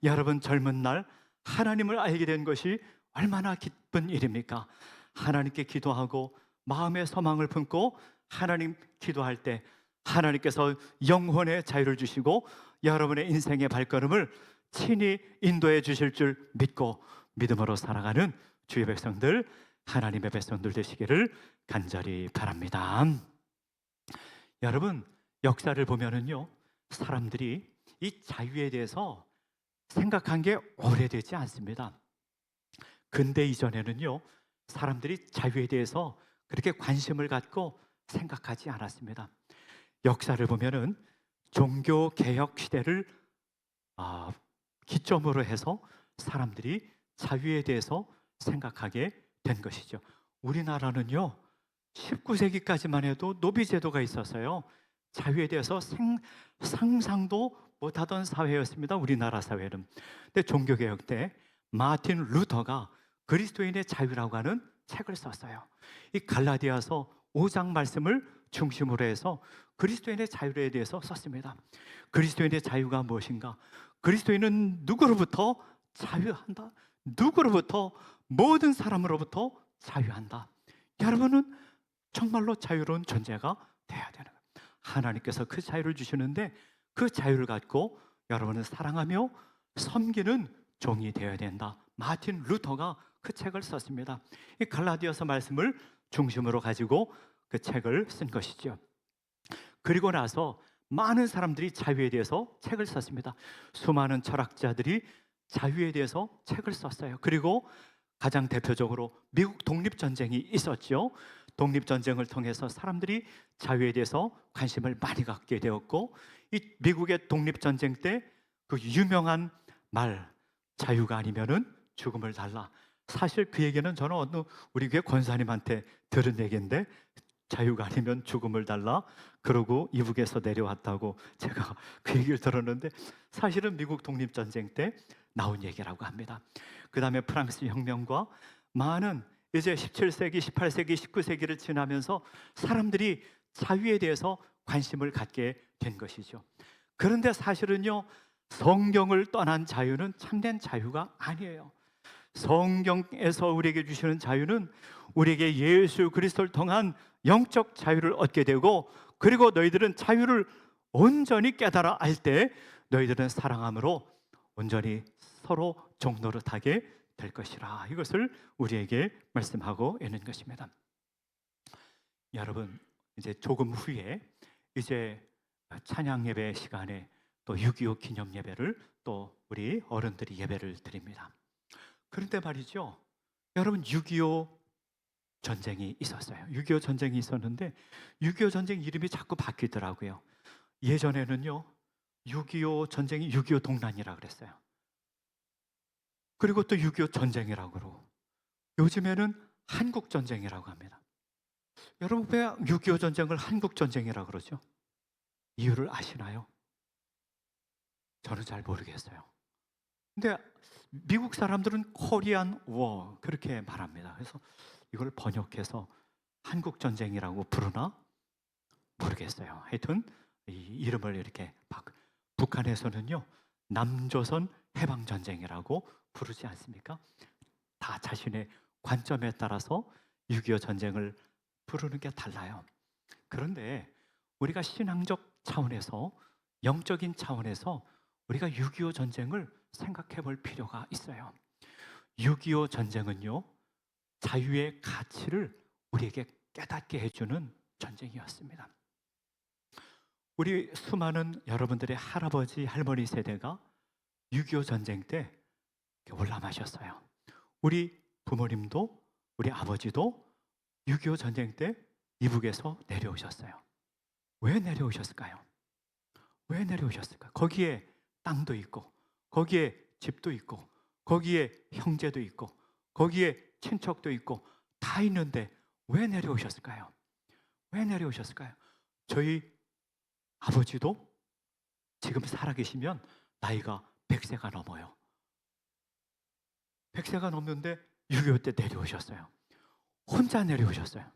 Speaker 1: 여러분 젊은 날 하나님을 알게 된 것이 얼마나 기쁜 일입니까? 하나님께 기도하고 마음의 소망을 품고 하나님 기도할 때 하나님께서 영혼의 자유를 주시고 여러분의 인생의 발걸음을 친히 인도해 주실 줄 믿고 믿음으로 살아가는 주의 백성들, 하나님의 백성들 되시기를 간절히 바랍니다. 여러분 역사를 보면은요, 사람들이 이 자유에 대해서 생각한 게 오래되지 않습니다. 근대 이전에는요, 사람들이 자유에 대해서 그렇게 관심을 갖고 생각하지 않았습니다. 역사를 보면은 종교 개혁 시대를 기점으로 해서 사람들이 자유에 대해서 생각하게 된 것이죠. 우리나라는요, 19세기까지만 해도 노비제도가 있었어요. 자유에 대해서 상상도 못하던 사회였습니다. 우리나라 사회는. 근데 종교개혁 때 마틴 루터가 그리스도인의 자유라고 하는 책을 썼어요. 이 갈라디아서 5장 말씀을 중심으로 해서 그리스도인의 자유에 대해서 썼습니다. 그리스도인의 자유가 무엇인가? 그리스도인은 누구로부터 자유한다. 누구로부터? 모든 사람으로부터 자유한다. 여러분은 정말로 자유로운 존재가 돼야 되는 거예요. 하나님께서 그 자유를 주시는데 그 자유를 갖고 여러분은 사랑하며 섬기는 종이 되어야 된다. 마틴 루터가 그 책을 썼습니다. 이 갈라디아서 말씀을 중심으로 가지고 그 책을 쓴 것이죠. 그리고 나서 많은 사람들이 자유에 대해서 책을 썼습니다. 수많은 철학자들이 자유에 대해서 책을 썼어요. 그리고 가장 대표적으로 미국 독립전쟁이 있었죠. 독립전쟁을 통해서 사람들이 자유에 대해서 관심을 많이 갖게 되었고, 이 미국의 독립전쟁 때 그 유명한 말, 자유가 아니면은 죽음을 달라. 사실 그 얘기는 저는 어느 우리 교회 권사님한테 들은 얘기인데, 자유가 아니면 죽음을 달라 그러고 이북에서 내려왔다고 제가 그 얘기를 들었는데, 사실은 미국 독립전쟁 때 나온 얘기라고 합니다. 그 다음에 프랑스 혁명과 많은 이제 17세기, 18세기, 19세기를 지나면서 사람들이 자유에 대해서 관심을 갖게 된 것이죠. 그런데 사실은요, 성경을 떠난 자유는 참된 자유가 아니에요. 성경에서 우리에게 주시는 자유는 우리에게 예수 그리스도를 통한 영적 자유를 얻게 되고, 그리고 너희들은 자유를 온전히 깨달아 알 때 너희들은 사랑함으로 온전히 서로 종노릇하게 될 것이라. 이것을 우리에게 말씀하고 있는 것입니다. 여러분, 이제 조금 후에 이제 찬양 예배 시간에 또 6.25 기념 예배를 또 우리 어른들이 예배를 드립니다. 그런데 말이죠, 여러분, 6.25 전쟁이 있었어요. 6.25 전쟁이 있었는데 6.25 전쟁 이름이 자꾸 바뀌더라고요. 예전에는요, 6.25 전쟁이 6.25 동란이라 그랬어요. 그리고 또 6.25 전쟁이라고 그러고, 요즘에는 한국 전쟁이라고 합니다. 여러분, 왜 6.25 전쟁을 한국 전쟁이라고 그러죠? 이유를 아시나요? 저는 잘 모르겠어요. 근데 미국 사람들은 코리안 워 그렇게 말합니다. 그래서 이걸 번역해서 한국 전쟁이라고 부르나 모르겠어요. 하여튼 이 이름을 이렇게 북한에서는요, 남조선 해방 전쟁이라고 부르지 않습니까? 다 자신의 관점에 따라서 6.25 전쟁을 부르는 게 달라요. 그런데 우리가 신앙적 차원에서, 영적인 차원에서 우리가 6.25 전쟁을 생각해 볼 필요가 있어요. 6.25 전쟁은요, 자유의 가치를 우리에게 깨닫게 해주는 전쟁이었습니다. 우리 수많은 여러분들의 할아버지, 할머니 세대가 6.25 전쟁 때 월남하셨어요. 우리 부모님도, 우리 아버지도 6.25 전쟁 때 이북에서 내려오셨어요. 왜 내려오셨을까요? 왜 내려오셨을까요? 거기에 땅도 있고, 거기에 집도 있고, 거기에 형제도 있고, 거기에 친척도 있고 다 있는데 왜 내려오셨을까요? 왜 내려오셨을까요? 저희 아버지도 지금 살아계시면 나이가 100세가 넘어요. 100세가 넘는데 6.25 때 내려오셨어요. 혼자 내려오셨어요.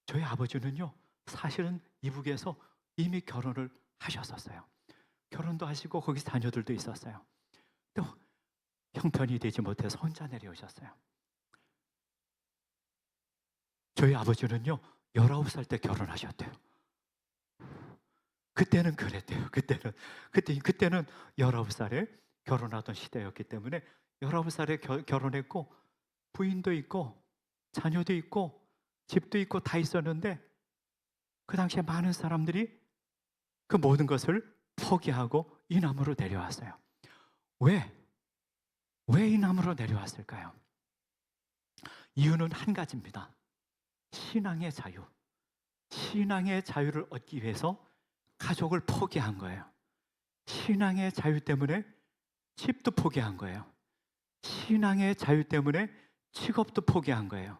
Speaker 1: 저희 아버지는요, 사실은 이북에서 이미 결혼을 하셨었어요. 결혼도 하시고 거기 자녀들도 있었어요. 또 형편이 되지 못해서 혼자 내려오셨어요. 저희 아버지는요, 19살 때 결혼하셨대요. 그때는 그랬대요. 그때는 19살에 결혼하던 시대였기 때문에 19살에 결혼했고 부인도 있고 자녀도 있고 집도 있고 다 있었는데, 그 당시에 많은 사람들이 그 모든 것을 포기하고 이남으로 내려왔어요. 왜 이남으로 내려왔을까요? 이유는 한 가지입니다. 신앙의 자유. 신앙의 자유를 얻기 위해서 가족을 포기한 거예요. 신앙의 자유 때문에 집도 포기한 거예요. 신앙의 자유 때문에 직업도 포기한 거예요.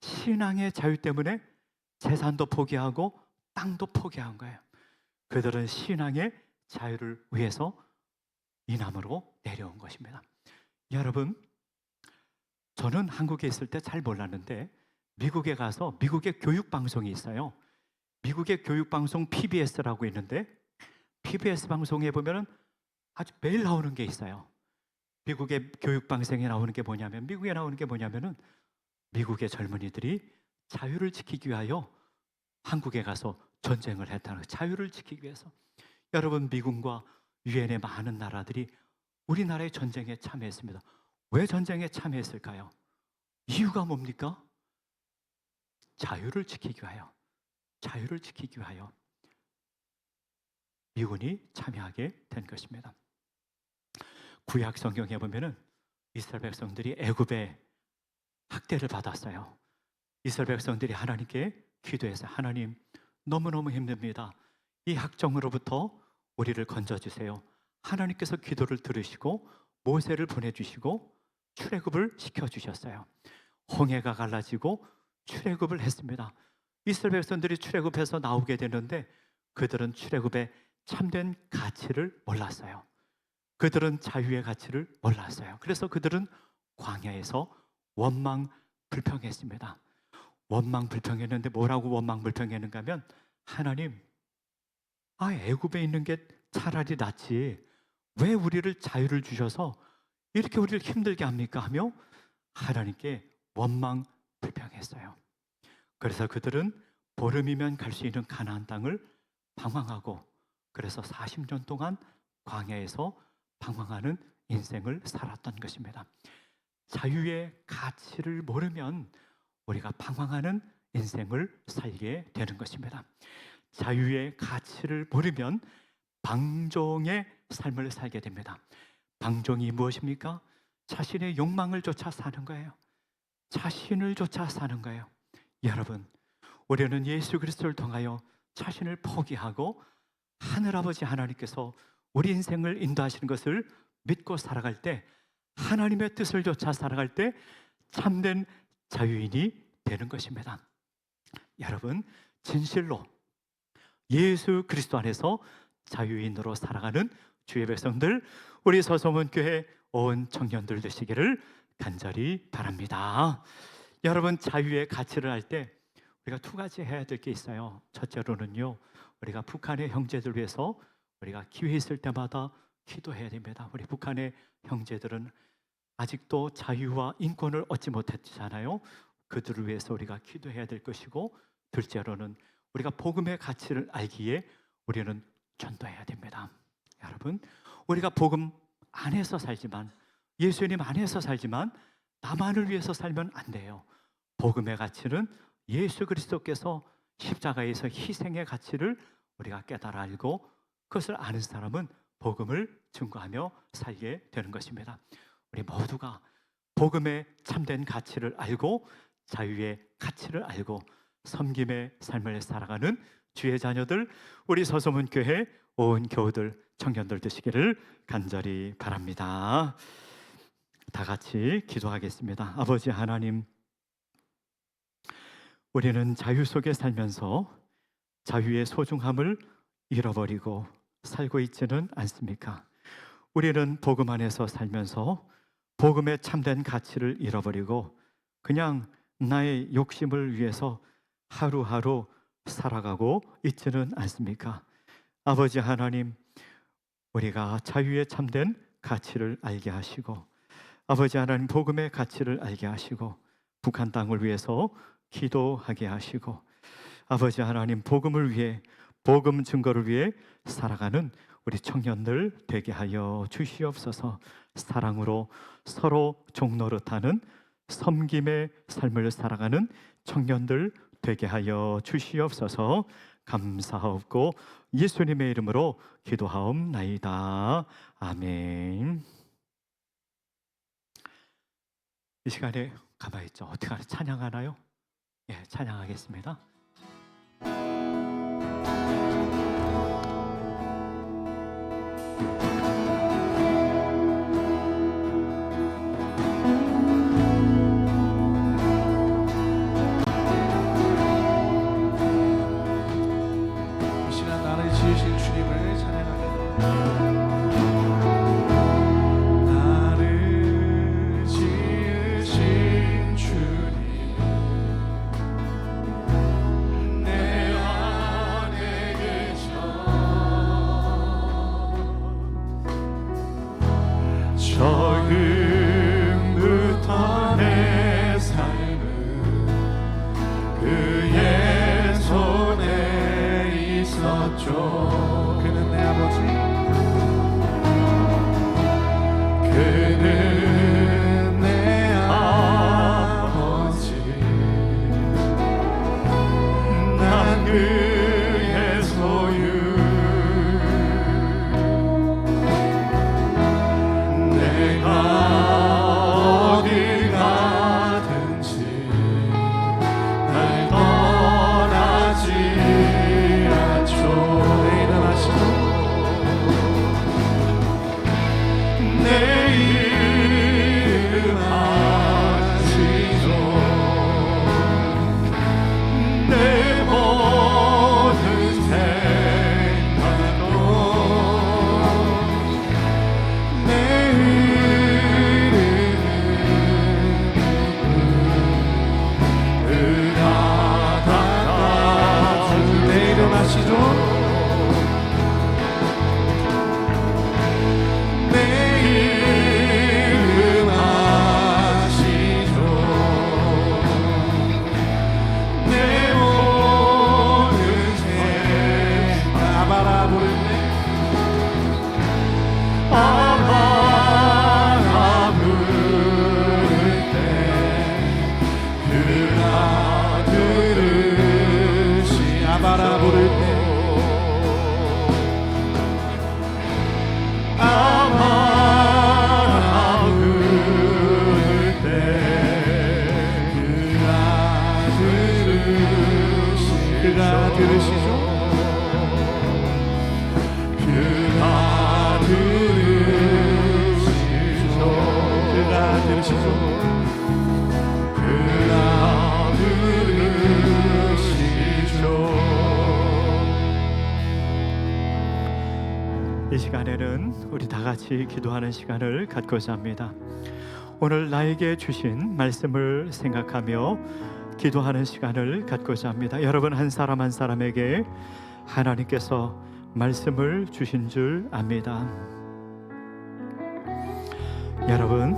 Speaker 1: 신앙의 자유 때문에 재산도 포기하고 땅도 포기한 거예요. 그들은 신앙의 자유를 위해서 이남으로 내려온 것입니다. 여러분, 저는 한국에 있을 때 잘 몰랐는데 미국에 가서 미국의 교육방송이 있어요. 미국의 교육방송 PBS라고 있는데, PBS 방송에 보면은 아주 매일 나오는 게 있어요. 미국의 교육방송에 나오는 게 뭐냐면, 미국에 나오는 게 뭐냐면은 미국의 젊은이들이 자유를 지키기 위하여 한국에 가서 전쟁을 했다는 거예요. 자유를 지키기 위해서. 여러분, 미군과 유엔의 많은 나라들이 우리나라의 전쟁에 참여했습니다. 왜 전쟁에 참여했을까요? 이유가 뭡니까? 자유를 지키기 위하여, 자유를 지키기 위하여 미군이 참여하게 된 것입니다. 구약 성경에 보면은 이스라엘 백성들이 애굽의 학대를 받았어요. 이스라엘 백성들이 하나님께 기도해서 하나님 너무너무 힘듭니다. 이 학정으로부터 우리를 건져주세요. 하나님께서 기도를 들으시고 모세를 보내주시고 출애굽을 시켜주셨어요. 홍해가 갈라지고 출애굽을 했습니다. 이스라엘 백성들이 출애굽해서 나오게 되는데 그들은 출애굽의 참된 가치를 몰랐어요. 그들은 자유의 가치를 몰랐어요. 그래서 그들은 광야에서 원망불평했습니다. 원망불평했는데 뭐라고 원망불평했는가 하면 하나님, 애굽에 있는 게 차라리 낫지 왜 우리를 자유를 주셔서 이렇게 우리를 힘들게 합니까? 하며 하나님께 원망불평했어요. 그래서 그들은 보름이면 갈 수 있는 가나안 땅을 방황하고 그래서 40년 동안 광야에서 방황하는 인생을 살았던 것입니다. 자유의 가치를 모르면 우리가 방황하는 인생을 살게 되는 것입니다. 자유의 가치를 모르면 방종의 삶을 살게 됩니다. 방종이 무엇입니까? 자신의 욕망을 쫓아 사는 거예요. 자신을 쫓아 사는 거예요. 여러분, 우리는 예수 그리스도를 통하여 자신을 포기하고 하늘아버지 하나님께서 우리 인생을 인도하시는 것을 믿고 살아갈 때, 하나님의 뜻을 쫓아 살아갈 때 참된 자유인이 되는 것입니다. 여러분, 진실로 예수 그리스도 안에서 자유인으로 살아가는 주의 백성들, 우리 서소문교회 온 청년들 되시기를 간절히 바랍니다. 여러분, 자유의 가치를 할 때 우리가 두 가지 해야 될 게 있어요. 첫째로는요, 우리가 북한의 형제들 위해서 우리가 기회 있을 때마다 기도해야 됩니다. 우리 북한의 형제들은 아직도 자유와 인권을 얻지 못했잖아요. 그들을 위해서 우리가 기도해야 될 것이고, 둘째로는 우리가 복음의 가치를 알기에 우리는 전도해야 됩니다. 여러분, 우리가 복음 안에서 살지만, 예수님 안에서 살지만 나만을 위해서 살면 안 돼요. 복음의 가치는 예수 그리스도께서 십자가에서 희생의 가치를 우리가 깨달아 알고 그것을 아는 사람은 복음을 증거하며 살게 되는 것입니다. 우리 모두가 복음의 참된 가치를 알고 자유의 가치를 알고 섬김의 삶을 살아가는 주의 자녀들, 우리 서소문교회 온 교우들, 청년들 되시기를 간절히 바랍니다. 다 같이 기도하겠습니다. 아버지 하나님, 우리는 자유 속에 살면서 자유의 소중함을 잃어버리고 살고 있지는 않습니까? 우리는 복음 안에서 살면서 복음의 참된 가치를 잃어버리고 그냥 나의 욕심을 위해서 하루하루 살아가고 있지는 않습니까? 아버지 하나님, 우리가 자유의 참된 가치를 알게 하시고, 아버지 하나님 복음의 가치를 알게 하시고, 북한 땅을 위해서 기도하게 하시고, 아버지 하나님 복음을 위해, 복음 증거를 위해 살아가는 우리 청년들 되게 하여 주시옵소서. 사랑으로 서로 종노릇하는 섬김의 삶을 살아가는 청년들 되게 하여 주시옵소서. 감사하옵고 예수님의 이름으로 기도하옵나이다. 아멘. 이 시간에 가만히 있죠. 어떻게 하나 찬양하나요? 예, 찬양하겠습니다.
Speaker 2: 이 시간 나를 지으신 주님을 찬양하겠습니다. 나를 지으신 주님, 내 안에 계셔. 처음부터 내 삶은 그의 손에 있었죠. 그는 내 아버지, 내가 어딜 가든지 날 떠나지 않죠. 내 이름 아시죠? 내 이름 아시죠? 내 모든 생각도 내 내 이름 아시죠? 내 이름 아시죠? 내 모든 아바라 부를 때 아바라 부를 때 그가 들으시 아바라 부를 때 아바라 부를 때 그가 들으시죠? 그가 들으시죠? 그가 들으시죠? 그가 들으시죠?
Speaker 1: 이 시간에는 우리 다 같이 기도하는 시간을 갖고자 합니다. 오늘 나에게 주신 말씀을 생각하며 기도하는 시간을 갖고자 합니다. 여러분 한 사람 한 사람에게 하나님께서 말씀을 주신 줄 압니다. 여러분,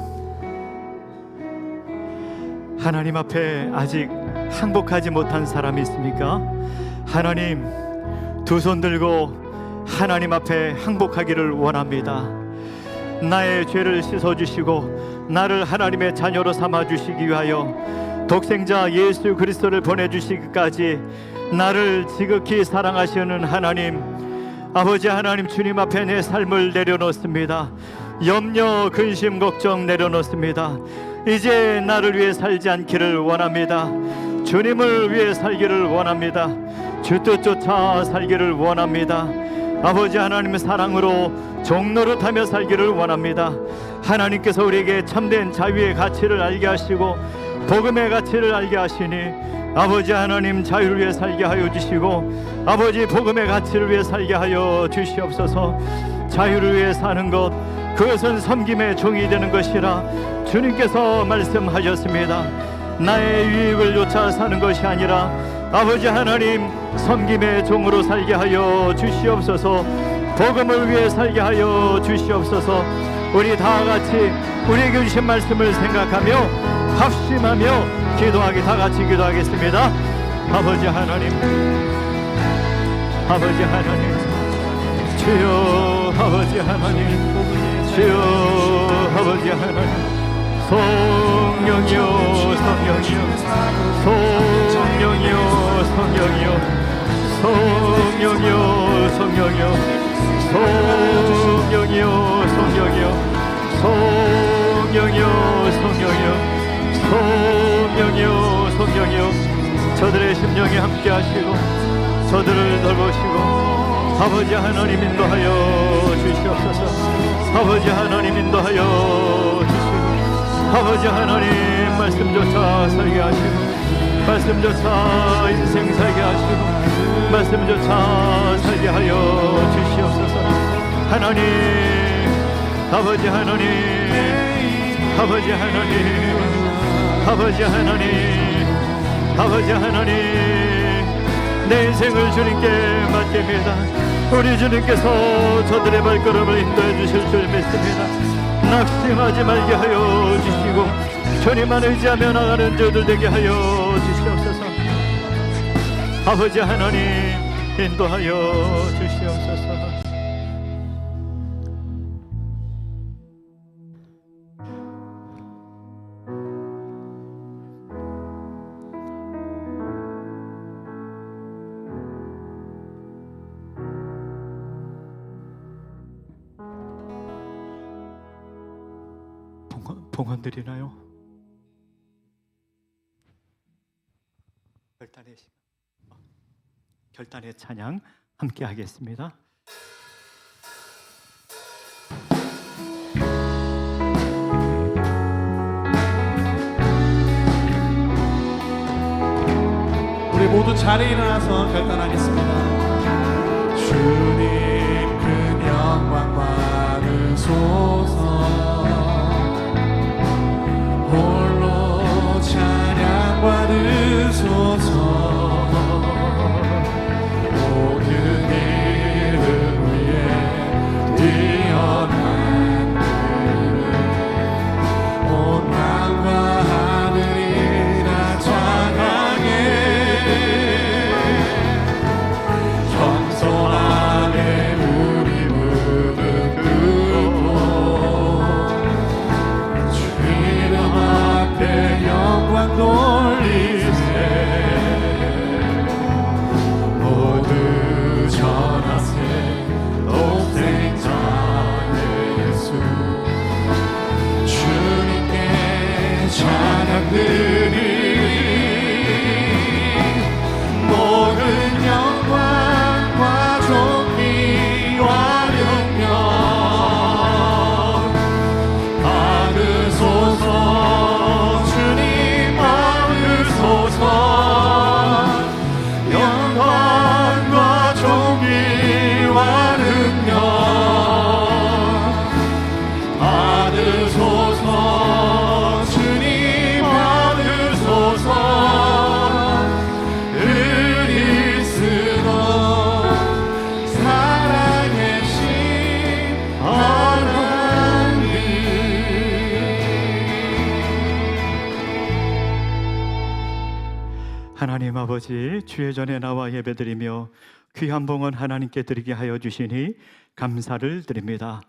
Speaker 1: 하나님 앞에 아직 항복하지 못한 사람이 있습니까? 하나님, 두 손 들고 하나님 앞에 항복하기를 원합니다. 나의 죄를 씻어주시고 나를 하나님의 자녀로 삼아주시기 위하여 독생자 예수 그리스도를 보내주시기까지 나를 지극히 사랑하시는 하나님, 아버지 하나님, 주님 앞에 내 삶을 내려놓습니다. 염려, 근심, 걱정 내려놓습니다. 이제 나를 위해 살지 않기를 원합니다. 주님을 위해 살기를 원합니다. 주 뜻 쫓아 살기를 원합니다. 아버지 하나님의 사랑으로 종노릇하며 살기를 원합니다. 하나님께서 우리에게 참된 자유의 가치를 알게 하시고 복음의 가치를 알게 하시니 아버지 하나님, 자유를 위해 살게 하여 주시고 아버지 복음의 가치를 위해 살게 하여 주시옵소서. 자유를 위해 사는 것, 그것은 섬김의 종이 되는 것이라 주님께서 말씀하셨습니다. 나의 유익을 쫓아 사는 것이 아니라 아버지 하나님, 섬김의 종으로 살게 하여 주시옵소서. 복음을 위해 살게 하여 주시옵소서. 우리 다 같이 우리에게 주신 말씀을 생각하며 합심하며 기도하기, 다 같이 기도하겠습니다. 아버지 하나님, 아버지 하나님, 주여, 아버지 하나님, 주여, 아버지 하나님, 성령이여, 성령이여, 성령이여, 성령이여, 성령이여, 성령이여, 성령이여, 성령이여, 성령이여, 성령이여, 성령이여, 성령이여, 저들의 심령에 함께 하시고 저들을 돌보시고 아버지 하나님 인도하여 주시옵소서. 아버지 하나님 인도하여 주시고 아버지 하나님 말씀조차 살게 하시고 말씀조차 인생 살게 하시고 말씀조차 살게 하여 주시옵소서. 하나님, 아버지 하나님, 아버지 하나님, 아버지 하나님, 아버지 하나님, 내 인생을 주님께 맡깁니다. 우리 주님께서 저들의 발걸음을 인도해 주실 줄 믿습니다. 낙심하지 말게 하여 주시고 주님만 의지하며 나가는 저들 되게 하여 주시옵소서. 아버지 하나님 인도하여 주시옵소서. 봉헌 드리나요? 결단의 찬양 함께 하겠습니다.
Speaker 2: 우리 모두 자리에 일어나서 결단하겠습니다. 주님 큰 영광 받으소서. 홀로 찬양 받으소서. 모든 이름 위에 뛰어난 온 땅과 하늘이 다 찬양해. 겸손하게 우리 무릎 꿇고 주님 앞에 영광 돌리세. 모두 전하세 독생자 예수. 주님께 찬양 드리. 모든 영광과 존귀와 능력 받으소서. 주님 받으소서. 영광과 존귀와 능력 받으소서. 주님 받으소서. 의리스도 살아계신 하나님.
Speaker 1: 하나님 아버지, 주의 전에 나와 예배드리며 귀한 봉헌 하나님께 드리게 하여 주시니 감사를 드립니다.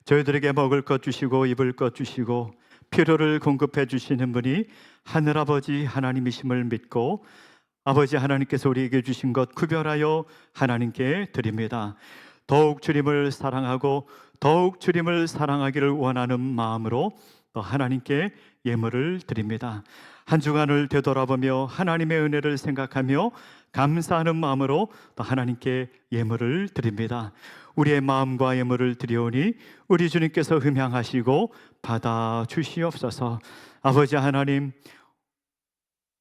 Speaker 1: 저희들에게 먹을 것 주시고 입을 것 주시고 필요를 공급해 주시는 분이 하늘아버지 하나님이심을 믿고 아버지 하나님께서 우리에게 주신 것 구별하여 하나님께 드립니다. 더욱 주님을 사랑하고 더욱 주님을 사랑하기를 원하는 마음으로 또 하나님께 예물을 드립니다. 한 주간을 되돌아보며 하나님의 은혜를 생각하며 감사하는 마음으로 또 하나님께 예물을 드립니다. 우리의 마음과 예물을 드리오니 우리 주님께서 흠양하시고 받아 주시옵소서. 아버지 하나님,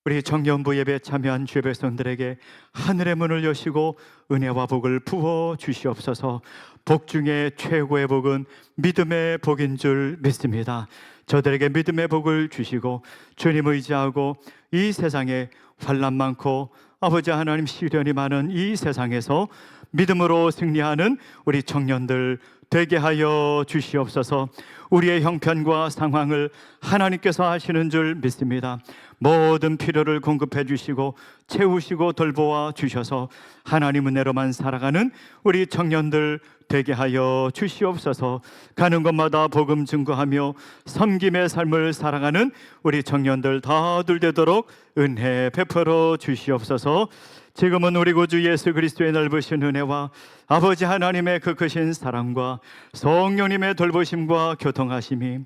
Speaker 1: 우리 청년부 예배에 참여한 주의 백성들에게 하늘의 문을 여시고 은혜와 복을 부어 주시옵소서. 복 중에 최고의 복은 믿음의 복인 줄 믿습니다. 저들에게 믿음의 복을 주시고 주님 의지하고 이 세상에 환난 많고 아버지 하나님 시련이 많은 이 세상에서 믿음으로 승리하는 우리 청년들 되게 하여 주시옵소서. 우리의 형편과 상황을 하나님께서 하시는 줄 믿습니다. 모든 필요를 공급해 주시고 채우시고 돌보아 주셔서 하나님 은혜로만 살아가는 우리 청년들 되게 하여 주시옵소서. 가는 곳마다 복음 증거하며 섬김의 삶을 살아가는 우리 청년들 다들 되도록 은혜 베풀어 주시옵소서. 지금은 우리 구주 예수 그리스도의 넓으신 은혜와 아버지 하나님의 그 크신 사랑과 성령님의 돌보심과 교통하심이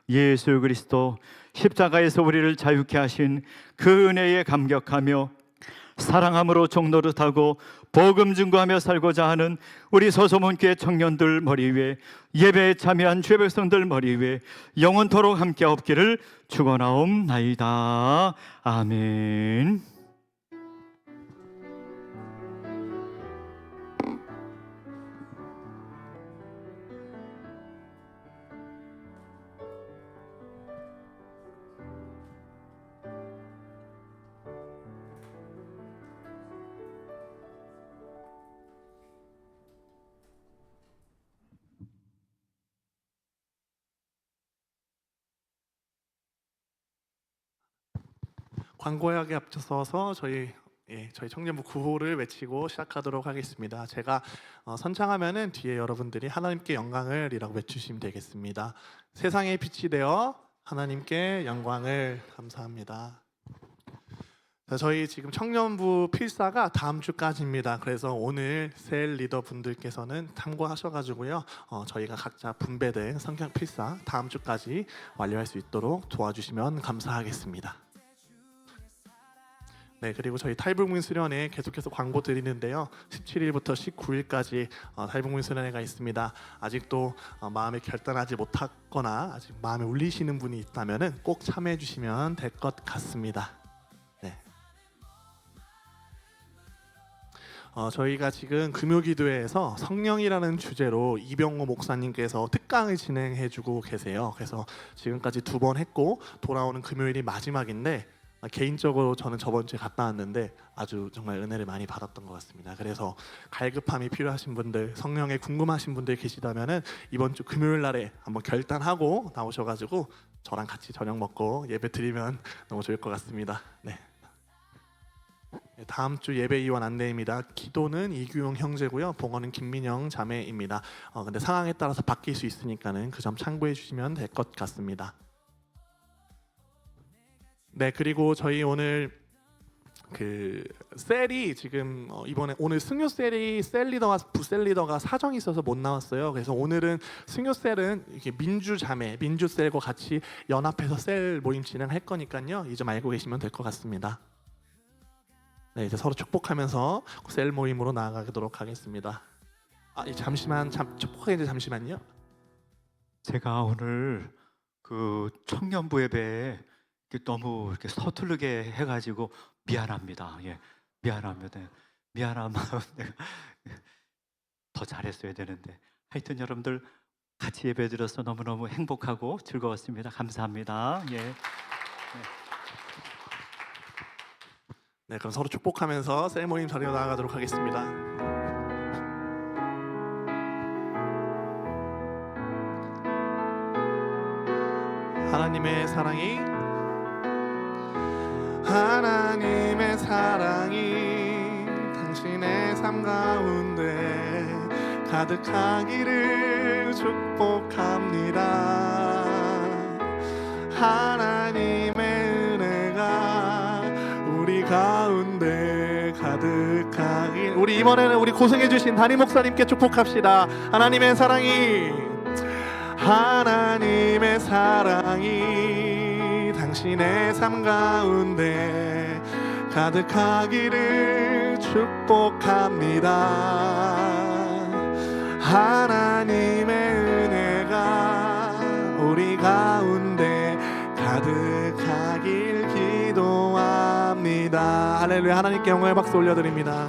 Speaker 1: 예수 그리스도 십자가에서 우리를 자유케 하신 그 은혜에 감격하며 사랑함으로 종노릇하고 복음 증거하며 살고자 하는 우리 서소문교회 청년들 머리 위에 예배에 참여한 주의 백성들 머리 위에 영원토록 함께 없기를 축원하옵나이다. 아멘.
Speaker 2: 광고하게 앞서서 저희 청년부 구호를 외치고 시작하도록 하겠습니다. 제가 선창하면은 뒤에 여러분들이 하나님께 영광을이라고 외치시면 되겠습니다. 세상의 빛이 되어 하나님께 영광을. 감사합니다. 자, 저희 지금 청년부 필사가 다음 주까지입니다. 그래서 오늘 셀 리더 분들께서는 참고하셔가지고요. 저희가 각자 분배된 성경 필사 다음 주까지 완료할 수 있도록 도와주시면 감사하겠습니다. 네, 그리고 저희 탈북민 수련회 계속해서 광고 드리는데요. 17일부터 19일까지 탈북민 수련회가 있습니다. 아직도 마음에 결단하지 못했거나 아직 마음에 울리시는 분이 있다면은 꼭 참여해 주시면 될 것 같습니다. 네. 저희가 지금 금요기도회에서 성령이라는 주제로 이병호 목사님께서 특강을 진행해주고 계세요. 그래서 지금까지 2번 했고 돌아오는 금요일이 마지막인데 개인적으로 저는 저번 주에 갔다 왔는데 아주 정말 은혜를 많이 받았던 것 같습니다. 그래서 갈급함이 필요하신 분들, 성령에 궁금하신 분들 계시다면은 이번 주 금요일 날에 한번 결단하고 나오셔가지고 저랑 같이 저녁 먹고 예배 드리면 너무 좋을 것 같습니다. 네. 다음 주 예배 이원 안내입니다. 기도는 이규용 형제고요. 봉헌은 김민영 자매입니다. 근데 상황에 따라서 바뀔 수 있으니까는 그 점 참고해 주시면 될 것 같습니다. 네, 그리고 저희 오늘 그 셀이 지금 이번에 오늘 승요 셀이 셀 리더와 부셀 리더가 사정이 있어서 못 나왔어요. 그래서 오늘은 승요 셀은 이렇게 민주 자매, 민주 셀과 같이 연합해서 셀 모임 진행할 거니까요. 이 점 알고 계시면 될 것 같습니다. 네, 이제 서로 축복하면서 셀 모임으로 나아가도록 하겠습니다. 잠시만 축복하게 잠시만요.
Speaker 1: 제가 오늘 그 청년부 예배에 너무 이렇게 서투르게 해가지고 미안합니다. 예, 미안합니다. 미안한 마음 내가 더 잘했어야 되는데 하여튼 여러분들 같이 예배드려서 너무너무 행복하고 즐거웠습니다. 감사합니다. 예.
Speaker 2: 네, 그럼 서로 축복하면서 셀 모임 자리로 나아가도록 하겠습니다. 하나님의 사랑이 당신의 삶 가운데 가득하기를 축복합니다. 하나님의 은혜가 우리 가운데 가득하길. 우리 이번에는 우리 고생해 주신 담임 목사님께 축복합시다. 하나님의 사랑이 당신의 삶 가운데 가득하기를 축복합니다. 하나님의 은혜가 우리 가운데 가득하길 기도합니다. 할렐루야. 하나님께 영광의 박수 올려드립니다.